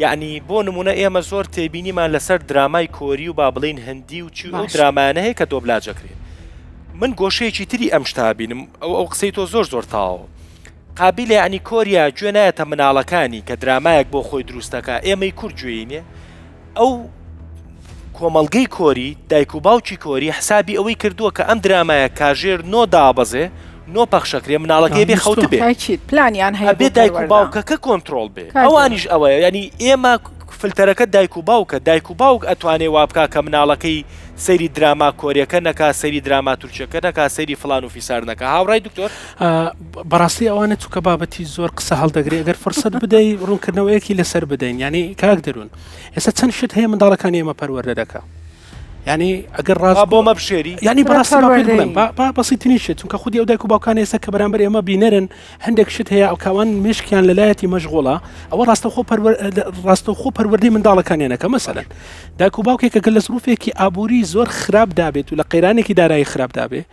Speaker 1: یعنی بۆ نمونە ئێمە زۆر تێبینیمان لەسەر درامای کۆری و با بڵین هەندی و چی ئەو درامانە هەیە کە دۆبلاجەکرێت من گۆشەیەکی تری ئەم شتا بینم ئەو قسەی تۆ زۆر تاوە قابلە ینی کۆریا گوێ نایەتە مناڵەکانی کە درامایەک بۆ خۆی دروستەکە ئێمەی کورد گوێینێ ئەو کۆمەڵگەی کۆری دایک و باوکی کۆری حسابی ئەوەی کردووە کە ئەم درامایە کاژێر نۆ دابەزێ نۆ پەخشەکرێ مناڵەکەی بێ خەوت بێ
Speaker 5: پلانیان هەیە
Speaker 1: بێ دایک و باوکەکە کۆنتترۆل بێ ئەوانیش ئەوەیە ینی ئێمە فلتەرەکە دایک و باوک ئەتوانێ وابکە کە مناڵەکەی سەیری دراما کۆریەکە نەکا سەیری دراما تورکیەکە نەکا سەیری فلان و فیسار نەکە هاوڕای دکتۆر
Speaker 4: بەڕاستی ئەوانە چووکە بابەتی زۆر قسە هەڵدەگرێت ئەگەر فرسەت بدەی ڕوونکردنەوەیەکی لەسەر بدەین ینی کاک دەروون ئێستا چەند شت هەیە منداڵەکانی ئێمە پەروەردە دەکا ینی ئەگەر ڕاست
Speaker 1: بۆ مەبشێری
Speaker 4: ینی بەڕاستی بەسیتنی شت چونکە خودی ئەو دایک و باوکان ئێستا کە بەرامبەر ئێمە بینەرن هەندێک شت هەیە ئەو کاوان مشکیان لەلایەتی مەشغوڵە ئەوە ڕاستەوخۆ پەروەردەی منداڵەکانیانەکە مەسەلەن دایک و باوکێک کە لە زروفێکی ئابووری زۆر خراپ دابێت و لە قەیرانێکی دارایی خراپ دابێت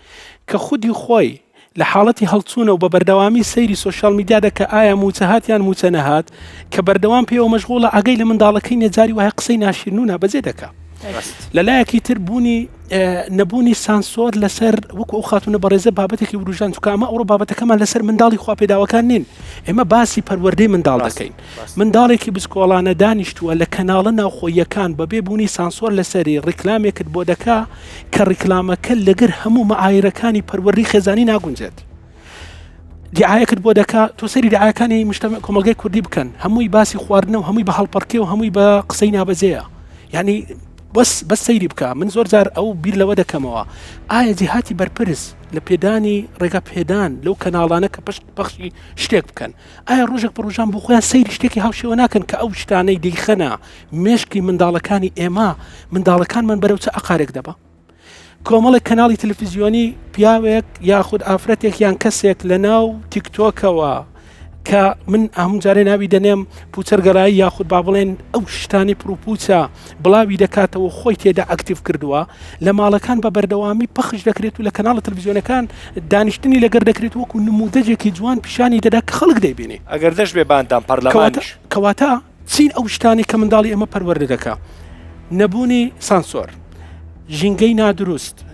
Speaker 4: کە خودی خۆی لە حاڵەتی هەڵچوونە و بە بەردەوامی سەیری سوۆشیال میدیا دەکە ئایا موچە هاتیان موچە نەهات کە بەردەوام پێوە مەشغوڵە ئاگەی لە منداڵەکەی نێجاری وایە قسەی ناشرینونە بەجێ دەکا لەلایەکی تر بوونی نەبوونی سانسۆر لەسەر وەکو ئەو خاتونە بەڕێزە بابەتێکی وروژان چونکە ئەمە ئەوڕۆ بابەتەکەمان لەسەر منداڵی خواپێداوەکان نین ئێمە باسی پەروەردەی منداڵ دەکەین منداڵێکی بچکۆڵانە دانیشتووە لە کەناڵە ناوخۆیەکان بەبێ بوونی سانسۆر لەسەری ڕیکلامێکت بۆ دەکا کە ڕیکلامەکە لەگەر هەموو مەعایرەکانی پەروەردەی خێزانی ناگونجێت دیعایەکت بۆ دەکا تۆ سەری دیعایەکانی مجتەمع کۆمەلگەی کوردی بکەن هەمووی باسی خواردنە و هەمووی بە هەڵپەڕکێ و هەمووی بە قسەی نابەجێیە یعنی بەس سەیری بکە من زۆر جار ئەو بیر لەوە دەکەمەوە ئایا جیهاتی بەرپرس لە پێدانی ڕێگە پێدان لەو کەناڵانە کە پەخشی شتێک بکەن ئایا ڕۆژێک بە ڕۆژان بۆ خۆیان سەیری شتێکی هاوشێوە ناکەن کە ئەو شتانەی دەیخەنە مێشکی منداڵەکانی ئێمە منداڵەکانمان بەرەو چه ئاقارێک دەبە کۆمەڵێک کەناڵی تەلەڤیزیۆنی پیاوێک یاخود ئافرەتێک یان کەسێک لە ناو تیکتۆکەوە کە من هەموو جارێ ناوی دەنێم پوچەرگەرایی یاخود با بڵێن ئەو شتانی پرۆپوچە بڵاوی دەکاتەوە خۆی تێدا ئەکتیڤ کردووە لە ماڵەکان بە بەردەوامی پەخش دەکرێت و لە کەناڵە تەلەڤیزیۆنەکان دانیشتنی لەگەر دەکرێت وەکو نموودەجێکی جوان پیشانی دەدا کە خەڵک دەیبینێ
Speaker 1: ئەگەر دەش بێ باندام پەرلەمانیش
Speaker 4: کەواتە چین ئەو شتانی کە منداڵی ئەمە پەروەردە دەکا نەبوونی سانسۆر ژینگەی نادروست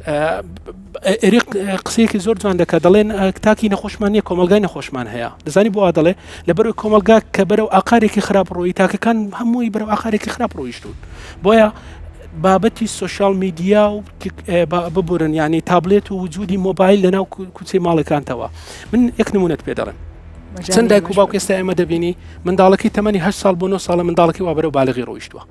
Speaker 4: قسەیەکی زۆر جوان دەکات دەڵێن تاکی نەخۆشمان نیە کۆمەلگای نەخۆشمان هەیە دەزانی بۆ وا دەڵێ لەبەرەوەی کۆمەلگا کە بەرەو ئاقارێکی خراپ ڕۆی تاکەکان هەمووی بەرەو ئاقارێکی خراپ ڕۆیشتون بۆیە بابەتی سوۆشیال میدیا و ببورن ینی تابلێت و وجودی مۆبایل لەناو کوچەی ماڵەکانتەوە من یەک نمونەت پێ دەڵێن چەند دایک و باوک ئێستا ئێمە دەبینی منداڵەکەی تەمەنی 8 ساڵ بۆ 9 ساڵە منداڵەکەی وا بەرەو باڵغی ڕۆیشتووە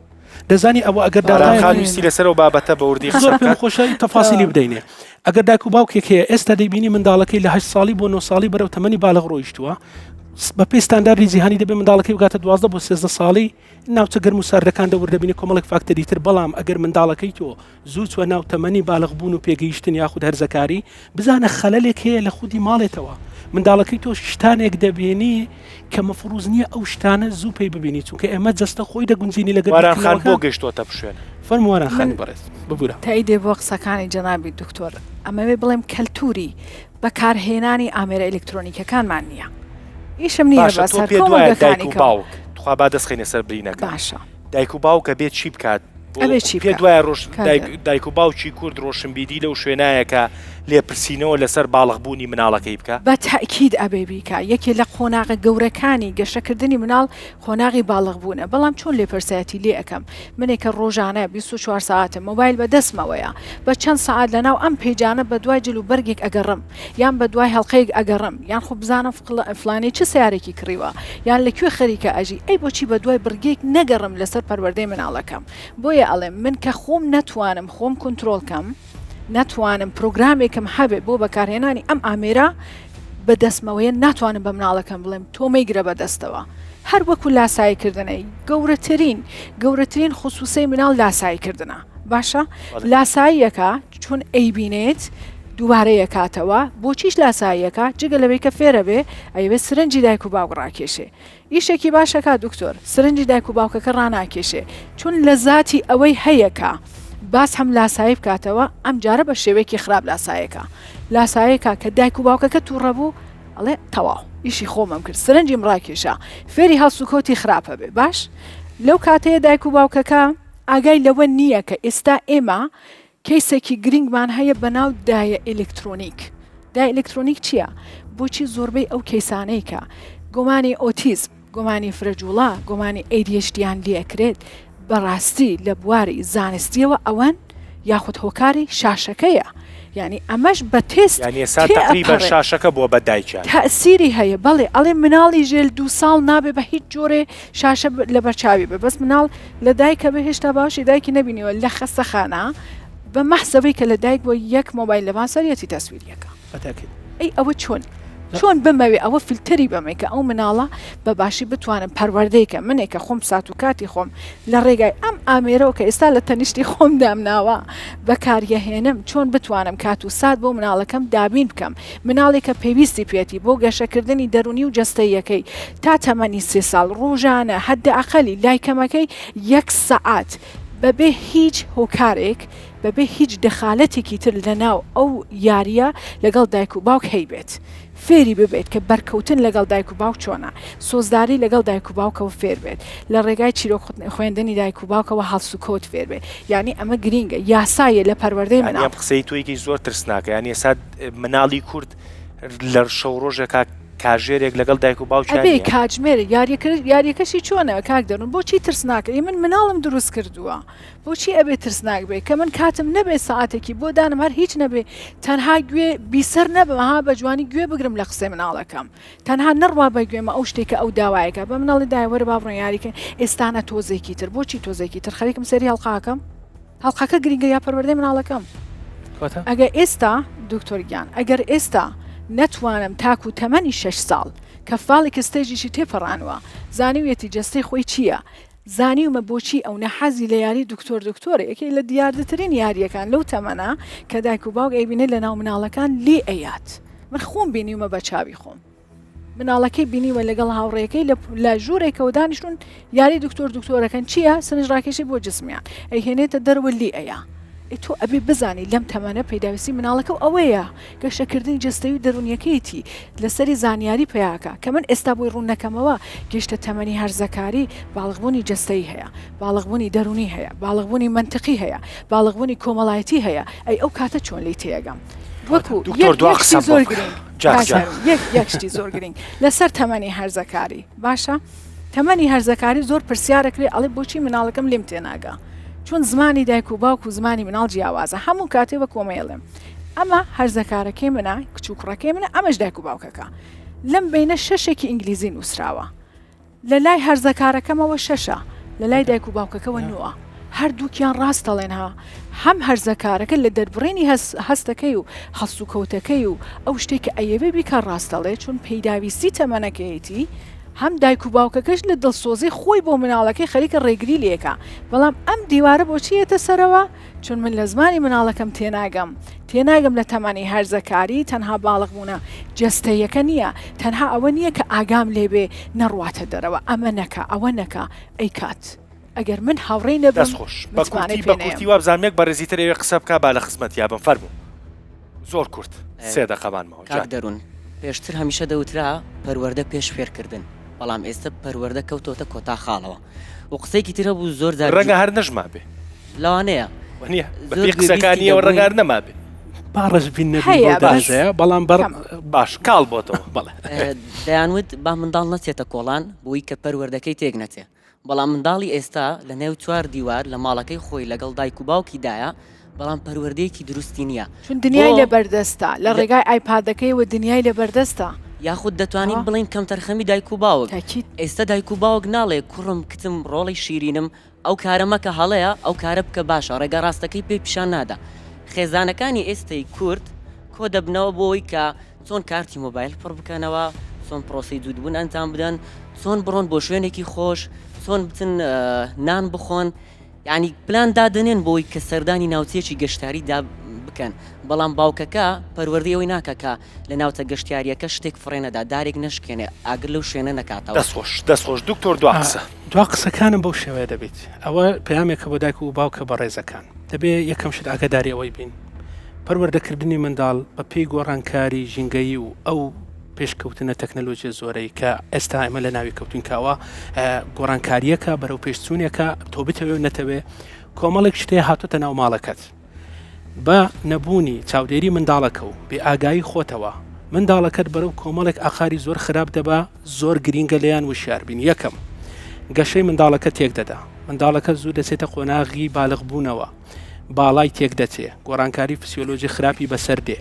Speaker 4: دەزانی ئەوە ئەگەر
Speaker 1: داخویستی لەسەر و بابەتە بە وردی
Speaker 4: زۆر پێم خۆشەوی تەفاسیلی بدەینێ ئەگەر دایک و باوکێک هەیە ئێستا دەیبینی منداڵەکەی لە 8 ساڵی بۆ 9 ساڵی بەرەو تەمەنی باڵغ ڕۆیشتووە بە پێی ستانداردی جیهانی دەبێت منداڵەکەی بگاتە 12 بۆ 13 ساڵی ناوچە گەرم و ساردەکان دەوردەبینی کۆمەڵێک فاکتەری تر بەڵام ئەگەر منداڵەکەی تۆ زوو چوە ناو تەمەنی باڵغ بوون و پێگەیشتن یاخود هەرزەکاری بزانە خەلەلێک هەیە لە خودی ماڵێتەوە منداڵەکەی تۆ شتانێک دەبینی کە مەفروض نییە ئەو شتانە زوو پێی ببینی چونکە ئێمە جەستە خۆی دەگونجینی لەگەڵ
Speaker 1: وارانخان بۆ گەشتۆتە بشوێن
Speaker 4: فەرموواران خانی بەڕێز ببوورە
Speaker 5: تایدێ بۆ قسەکانی جەنابی دکتۆر ئەمەوێ بڵێم کەلتوری بەکارهێنانی ئامێرە ئەلکترۆنیکەکانمان نییە ئیشم نییە بەسەر
Speaker 1: دایک و باوک تخوا با دەستخینە سەر برینەکە
Speaker 5: باشە
Speaker 1: دایک و باوکە بێت چی بکات پێ دوایە دایک و باوکی کورد ڕۆشنبیری لەو شوێنایەکە لێپرسینەوە لەسەر باڵغبوونی مناڵەکەی بکە
Speaker 5: بە تاکید ئەبێ بیکە یەکێ لە قۆناغە گەورەکانی گەشەکردنی مناڵ قۆناغی باڵغبوونە بەڵام چۆن لێپرسایەتی لێ ئەەکەم منێکە ڕۆژانە 24 ساعتە مۆبایل بەدەستمەوەیە بە چەند سعات لەناو ئەم پێیجانە بە دوای جل و بەرگێک ئەگەڕم یان بە دوای هەڵقەیەک ئەگەڕم یان خۆ بزانم فلانی چه سیارێکی کڕیوە یان لەکوێ خەریکە ئەژی ئەی بۆچی بە دوای بڕگێک نەگەڕم لەسەر پەروەردەی مناڵەکەم بۆیە ئەڵێم من کە خۆم نەتوانم خۆم کنترۆلکەم ناتوانم پرۆگرامێکم هەبێ بۆ بەکارهێنانی ئەم ئامێرە بەدەستمەوەیە ناتوانم بە مناڵەکەم بڵێم تۆ مەیگرە بەدەستەوە هەر وەکو لاساییکردنەی گەورەترین خصوصی مناڵ لاساییکردنە باشە لاساییەکە چون ئەیبینێت دووبارەیە کاتەوە بۆچیش لاساییەکە جگە لەوەی کە فێرە بێ ئەیوێ سرنجی دایک و باوک ڕاکێشێ ئیشێکی باشەکە دکتۆر سرنجی دایک و باوکەکە ڕاناکێشێ چون لە زاتی ئەوەی هەیەکە باس هەم لاسایی بکاتەوە ئەم جارە بە شێوەیەکی خراپ لاسایەکە کە دایک و باوکەکە تووڕەبوو ئەڵێ تەواو ئیشی خۆمەم کرد سرنجیم ڕاکێشا فێری هەڵسوکۆتی خراپە بێ باش لەو کاتەیە دایک و باوکەکە ئاگای لەوە نییە کە ئێستا ئێمە کەیسێکی گرنگمان هەیە بەناو دایە ئلکترۆنیک چییە؟ بۆچی زۆربەی ئەو کەیسانەی کە گۆمانی ئۆتیزم گۆمانی فرەجوڵا گۆمانی ئەیدیشتیان لێکرێت بەڕاستی لە بواری زانستیەوە ئەوەن یاخود هۆکاری شاشەکەیە یعنی ئەمەش بە تێست
Speaker 1: یعنی ئێستا تقریبا شاشەکە بۆ بە دایکیان
Speaker 5: تەئسیری هەیە بەڵێ ئەڵێ مناڵی ژێل 2 ساڵ نابێ بە هیچ جۆرێ شاشە لە بەرچاوی بێ بەس مناڵ لە دایکە بە هێشتا باشی دایکی نەبینیوە لە خەستەخانە بە مەحسەبەی کە لە دایک بۆ یەک مۆبایل لەبان سەرەتی تەسویریەکە ئەی ئەوە چۆن بمەوێ ئەوە فیلتەری بەمێ کە ئەو مناڵە بە باشی بتوانم پەروەردەیکە منێکە خۆم سات و کاتی خۆم لە ڕێگای ئەم ئامێرەوە کە ئێستا لە تەنیشتی خۆم دامناوە بەکاریەهێنم چۆن بتوانم کات و سات بۆ مناڵەکەم دابین بکەم مناڵێکە پێویستی پێێتی بۆ گەشەکردنی دەرونی و جەستەیەکەی تا تەمەنی 3 ساڵ ڕۆژانە حدە ئەقەلی لایکەمەکەی 1 سەعات بەبێ هیچ هۆکارێک بەبێ هیچ دەخالەتێکی تر لەناو ئەو یاریە لەگەڵ دایک و باوک هەیبێت فێری ببێت کە بەرکەوتن لەگەڵ دایک و باوک چۆنە سۆزداری لەگەڵ دایک و باوکەوە فێر بێت لە ڕێگای چیرۆک خوێندنی دایک و باوکەوە هەڵسوکۆت فێر بێت یعنی ئەمە گرینگە یاسایە لە پەروەردەی مناڵ
Speaker 1: قسەی تویکی زۆر ترسناکە یعنی ئێستا مناڵی کورد لە شەو ڕۆژێکا کاژێرێک لەگەڵ دایک و باوکیان
Speaker 5: کاتژمێرە یاریەکەشی چۆنەوە کاک دەڕون بۆچی ترسناکە من مناڵم دروست کردووە بۆچی ئەبێ ترسناک بێ کە من کاتم نەبێ ساعتێکی بۆ دانم هەر هیچ نەبێ تەنها گوێ بیسەر نەبمەها بە جوانی گوێ بگرم لە قسەی مناڵەکەم تەنها نەڕوا بە گوێمە ئەو شتێکە ئەو داوایەکە بە مناڵی دایوەرە با بڕۆن یاریکە ئێستانە تۆزێکی تر بۆچی تۆزێکی تر خەریکم سەری هەڵقاکە گرینگە یا پەروەردەی مناڵەکەم ئەگە ئێستا دکتۆرگیان ئەگەر ئێستا نەتوانم تاکو و تەمەنی 6 ساڵ کە فاڵی کەستێژیشی تێپەڕانوە زانیوێتی جەستەی خۆی چییە زانیومە بۆچی ئەو نەحەزی لە یاری دکتۆرە یەکەی لە دیاردەترین یاریەکان لەو تەمەنە کە دایک و باوک ئەیبینێت لە ناو مناڵەکان لێ ئەیات من خۆم بینیومە بە چاوی خۆم مناڵەکەی بینیوە لەگەڵ هاوڕێەکەی لە ژوورێکەوە دانیشتون یاری دکتۆرەکەن چییە سنجڕاکێشی بۆ جسمیان ئەیهێنێتە دەروە لێ ئەیە تۆ ئەبێ بزانی لەم تەمەنە پەیداویستی مناڵەکە ئەوەیە گەشەکردنی جستەوی دەرونیەکەیەتی لەسەری زانیاری پیاکە کە من ئێستا بۆی ڕوونەکەمەوە گەشتە تەمەنی هەرزەکاری باڵغبوونی جستەی هەیە باڵغبوونی دەرونی هەیە باڵغبوونی منطقی هەیە باڵغبوونی کۆمەڵایەتی هەیە ئەی ئەو کاتە چۆن لی تێگەم وەکو یەکشتی زۆر گرنگ لەسەر تەمەنی هەرزەکاری باشە تەمەنی هەرزەکاری زۆر پرسیارەکرێ ئەڵێ بۆچی مناڵەکەم لێم تێناگە چون زمانی دایک و باوک و زمانی مناڵ جیاوازە هەموو کاتێ بە کۆمەڵێم ئەمە هەرزەکارەکەی منە کچووکڕەکەی منە ئەمەش دایک و باوکەکە لەم بینە 6ێکی ئینگلیزی نووسراوە لە لای هەرزەکارەکەمەوە 6 لە لای دایک و باوکەکەەوە 9 هەردووکیان ڕاستەڵێنها هەم هەرزەکارەکە لە دەربڕێنی هەستەکەی و هەست و کەوتەکەی و ئەو شتێککە ئەیەوێ بیکار ڕاستەڵێ چون پەیداویستی تەمەنەکەیەتی هەم دایک و باوکەکەش لە دڵسۆزی خۆی بۆ مناڵەکەی خەریکە ڕێگری لێکە بەڵام ئەم دیوارە بۆچیەتە سەرەوە چون من لە زمانی مناڵەکەم تێناگەم لە تەمانی هەرزەکاری تەنها باڵغبوونە جەستەیەکە نییە تەنها ئەوە نییە کە ئاگام لێبێ نەڕواتە دەرەوە ئەمە نەکە ئەوە نەکە ئەی کات ئەگەر من هاوڕێی نەبم
Speaker 1: خۆش بەکوتی وابزانێک بەڕێزیتر ئێوێ قسە بکە با لە خزمەت یابم فەرموو زۆر کورت 3 دەقەمانمەوە
Speaker 6: کاک دەڕون پێشتر هەمیشە دەوترا پەروەردە پێش فێرکردن بەڵام ئێستا پەروەردە کەوتۆتە کۆتا خاڵەوە و قسەیەکی ترە بوو زۆر
Speaker 1: ڕەنگە هەر نەژما بێ
Speaker 6: لەوانەیە
Speaker 1: بەپێ قسەکانیەوە ڕەنگار نەما بێ
Speaker 4: باڕژ بین نەبێ بەڵام
Speaker 1: باش کاڵ بۆتەوە
Speaker 4: بەڵێ
Speaker 6: دەیانوت با منداڵ نەچێتە کۆڵان بۆی کە پەروەردەکەی تێک نەچێ بەڵام منداڵی ئێستا لە نێو 4 دیوار لە ماڵەکەی خۆی لەگەڵ دایک و باوکیدایە بەڵام پەروەردەیەکی دروستی نییە
Speaker 5: چون دنیای لە بەردەستە لە ڕێگای ئایپادەکەی و دنیای لە بەردەستە
Speaker 6: یاخود دەتوانین بڵین کەم تەرخەمی دایک و باوک ئێستا دایک و باوک ناڵێ کوڕم کتم ڕۆڵی شیرینم ئەو کارەمەکە هەڵەیە ئەو کارە بکە باشە ڕێگە ڕاستەکەی پێ پیشان نادا خێزانەکانی ئێستای کورد کۆ دەبنەوە بۆی کە چۆن کارتی مۆبایل پڕ بکەنەوە چۆن پرۆسی دوودبوون ئەنجام بدەن چۆن بڕۆن بۆ شوێنێکی خۆش چۆن بچن نان بخۆن یعنی پلان دادنێن بۆی کە سەردانی ناوچەیەکی گەشتاری دا بکەن بەڵام باوکەکە پەروەردەی ئەوەی ناکەکە لە ناوچە گەشتیاریەکە شتێک فڕێنەدا دارێک نشکێنێ ئاگر لەو شوێنە نەکاتەوە
Speaker 1: دەستخۆش دکتۆر دو قسە
Speaker 4: دوا قسەکانم بەو شێوەیە دەبێت ئەوە پەیامێکە بۆ دایک و باوکە بە ڕێزەکان دەبێت یەکەم شت ئاگاداری ئەوەی بین پەروەردەکردنی منداڵ بە پێی گۆڕانکاری ژینگەیی و ئەو پێشکەوتنە تەکنەلۆژیە زۆرەی کە ئێستا ئێمە لە ناوی کەوتونکاوە گۆڕانکاریەکە بەرەو پێشچوونێکە تۆ بتەوێ نەتەوێ کۆمەڵێک شتێ هاتوتە ناو ماڵەکەت بە نەبوونی چاودێری منداڵەکە و بێ ئاگایی خۆتەوە منداڵەکەت بەرەو کۆمەڵێک ئاخاری زۆر خراپ دەبا زۆر گرینگە لەیان وشاربین یەکەم گەشەی منداڵەکە تێک دەدا منداڵەکە زوو دەچێتە قۆناغی بالغ بوونەوە باڵای تێک دەچێ گۆڕانکاری فسیۆلۆژی خراپی بەسەر دێ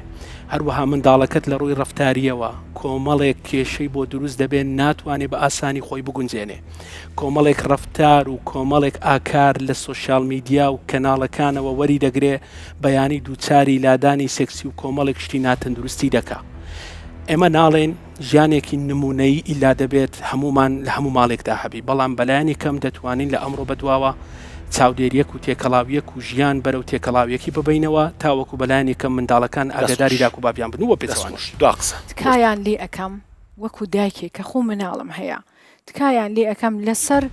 Speaker 4: هەروەها منداڵەکەت لە ڕووی ڕەفتاریەوە کۆمەڵێک کێشەی بۆ دروست دەبێت ناتوانێت بە ئاسانی خۆی بگونجێنێ کۆمەڵێک ڕەفتار و کۆمەڵێک ئاکار لە سۆشیال میدیا و کەناڵەکانەوە وەری دەگرێ بەیانی دووچاری لادانی سێکسی و کۆمەڵێک شتی ناتەندروستی دەکا ئێمە ناڵێن ژیانێکی نمونەی ئیلا دەبێت هەمومان لە هەموو ماڵێکدا هەبی بەڵام بەلایانی کەم دەتوانین لە ئەمڕۆ بەدواوە چاودێریەک و تێکەڵاویەک و ژیان بەرەو تێکەڵاویەکی ببینەوە تاوەکو بەلایانی کەم منداڵەکان ئاگاداری داکو بابیان بنووە پێدەوانش
Speaker 1: دو قسە
Speaker 5: تکایان لێ ئەەکەم وەکو دایکێک کە خۆ مناڵم هەیە تکایان لێ ئەەکەم لەسەر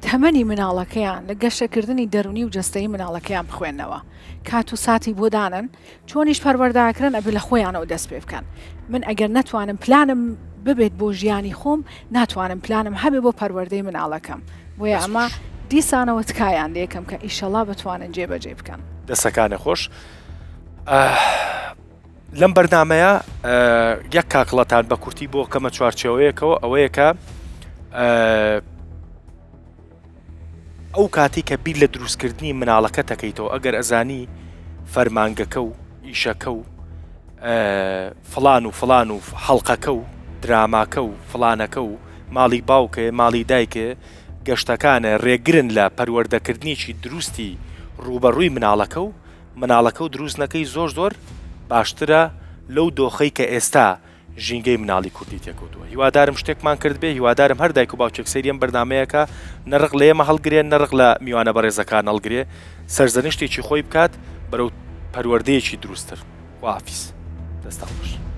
Speaker 5: تەمەنی مناڵەکەیان لە گەشتەکردنی دەرونی و جەستەی مناڵەکەیان بخوێنەوە کات و ساتی بۆ دانن چۆنیش پەروەردەکردن ئەبێ لە خۆیانەوە دەست پێ بکەن من ئەگەر نەتوانم پلانم ببێت بۆ ژیانی خۆم ناتوانم پلانم هەبێ بۆ پەروەردەی مناڵەکەم بۆیە ئەمە دیسانەوە تکایان لێکم کە ئیشەڵا بتوانن جێبەجێ بکەن
Speaker 1: دەسەکانە خۆش لەم بەرنامەیە یەک کاکڵەتان بە کورتی بۆ کەمە چوارچێوەیەکەوە ئەوەیە کە ئەو کاتی کە بیر لە دروستکردنی مناڵەکە دەکەیتەوە ئەگەر ئەزانی فەرمانگەکە و ئیشەکە و فڵان و حەڵقەکە و دراماکە و فڵانەکە و ماڵی باوکە ماڵی دایکە گەشتەکانە ڕێگرن لە پەروەردەکردنیی دروستی ڕوبەڕووی مناڵەکە و دروستنەکەی زۆر باشترە لەو دۆخەی کە ئێستا ژینگەی مناڵی کوردی تێکەوتووە هیوادارم شتێکمان کرد بێ هیوادارم هەر دایک و باوچێک سەریم بەرنمەیەەکە نەڕق لە ئێمە هەڵگرێن نەڕق لە میوانە بەڕێزەکان هەڵگرێ سەرزەنشتێکی خۆی بکات بەرەو پەروەردەیەکی دروستتر وافیس دەستاڵش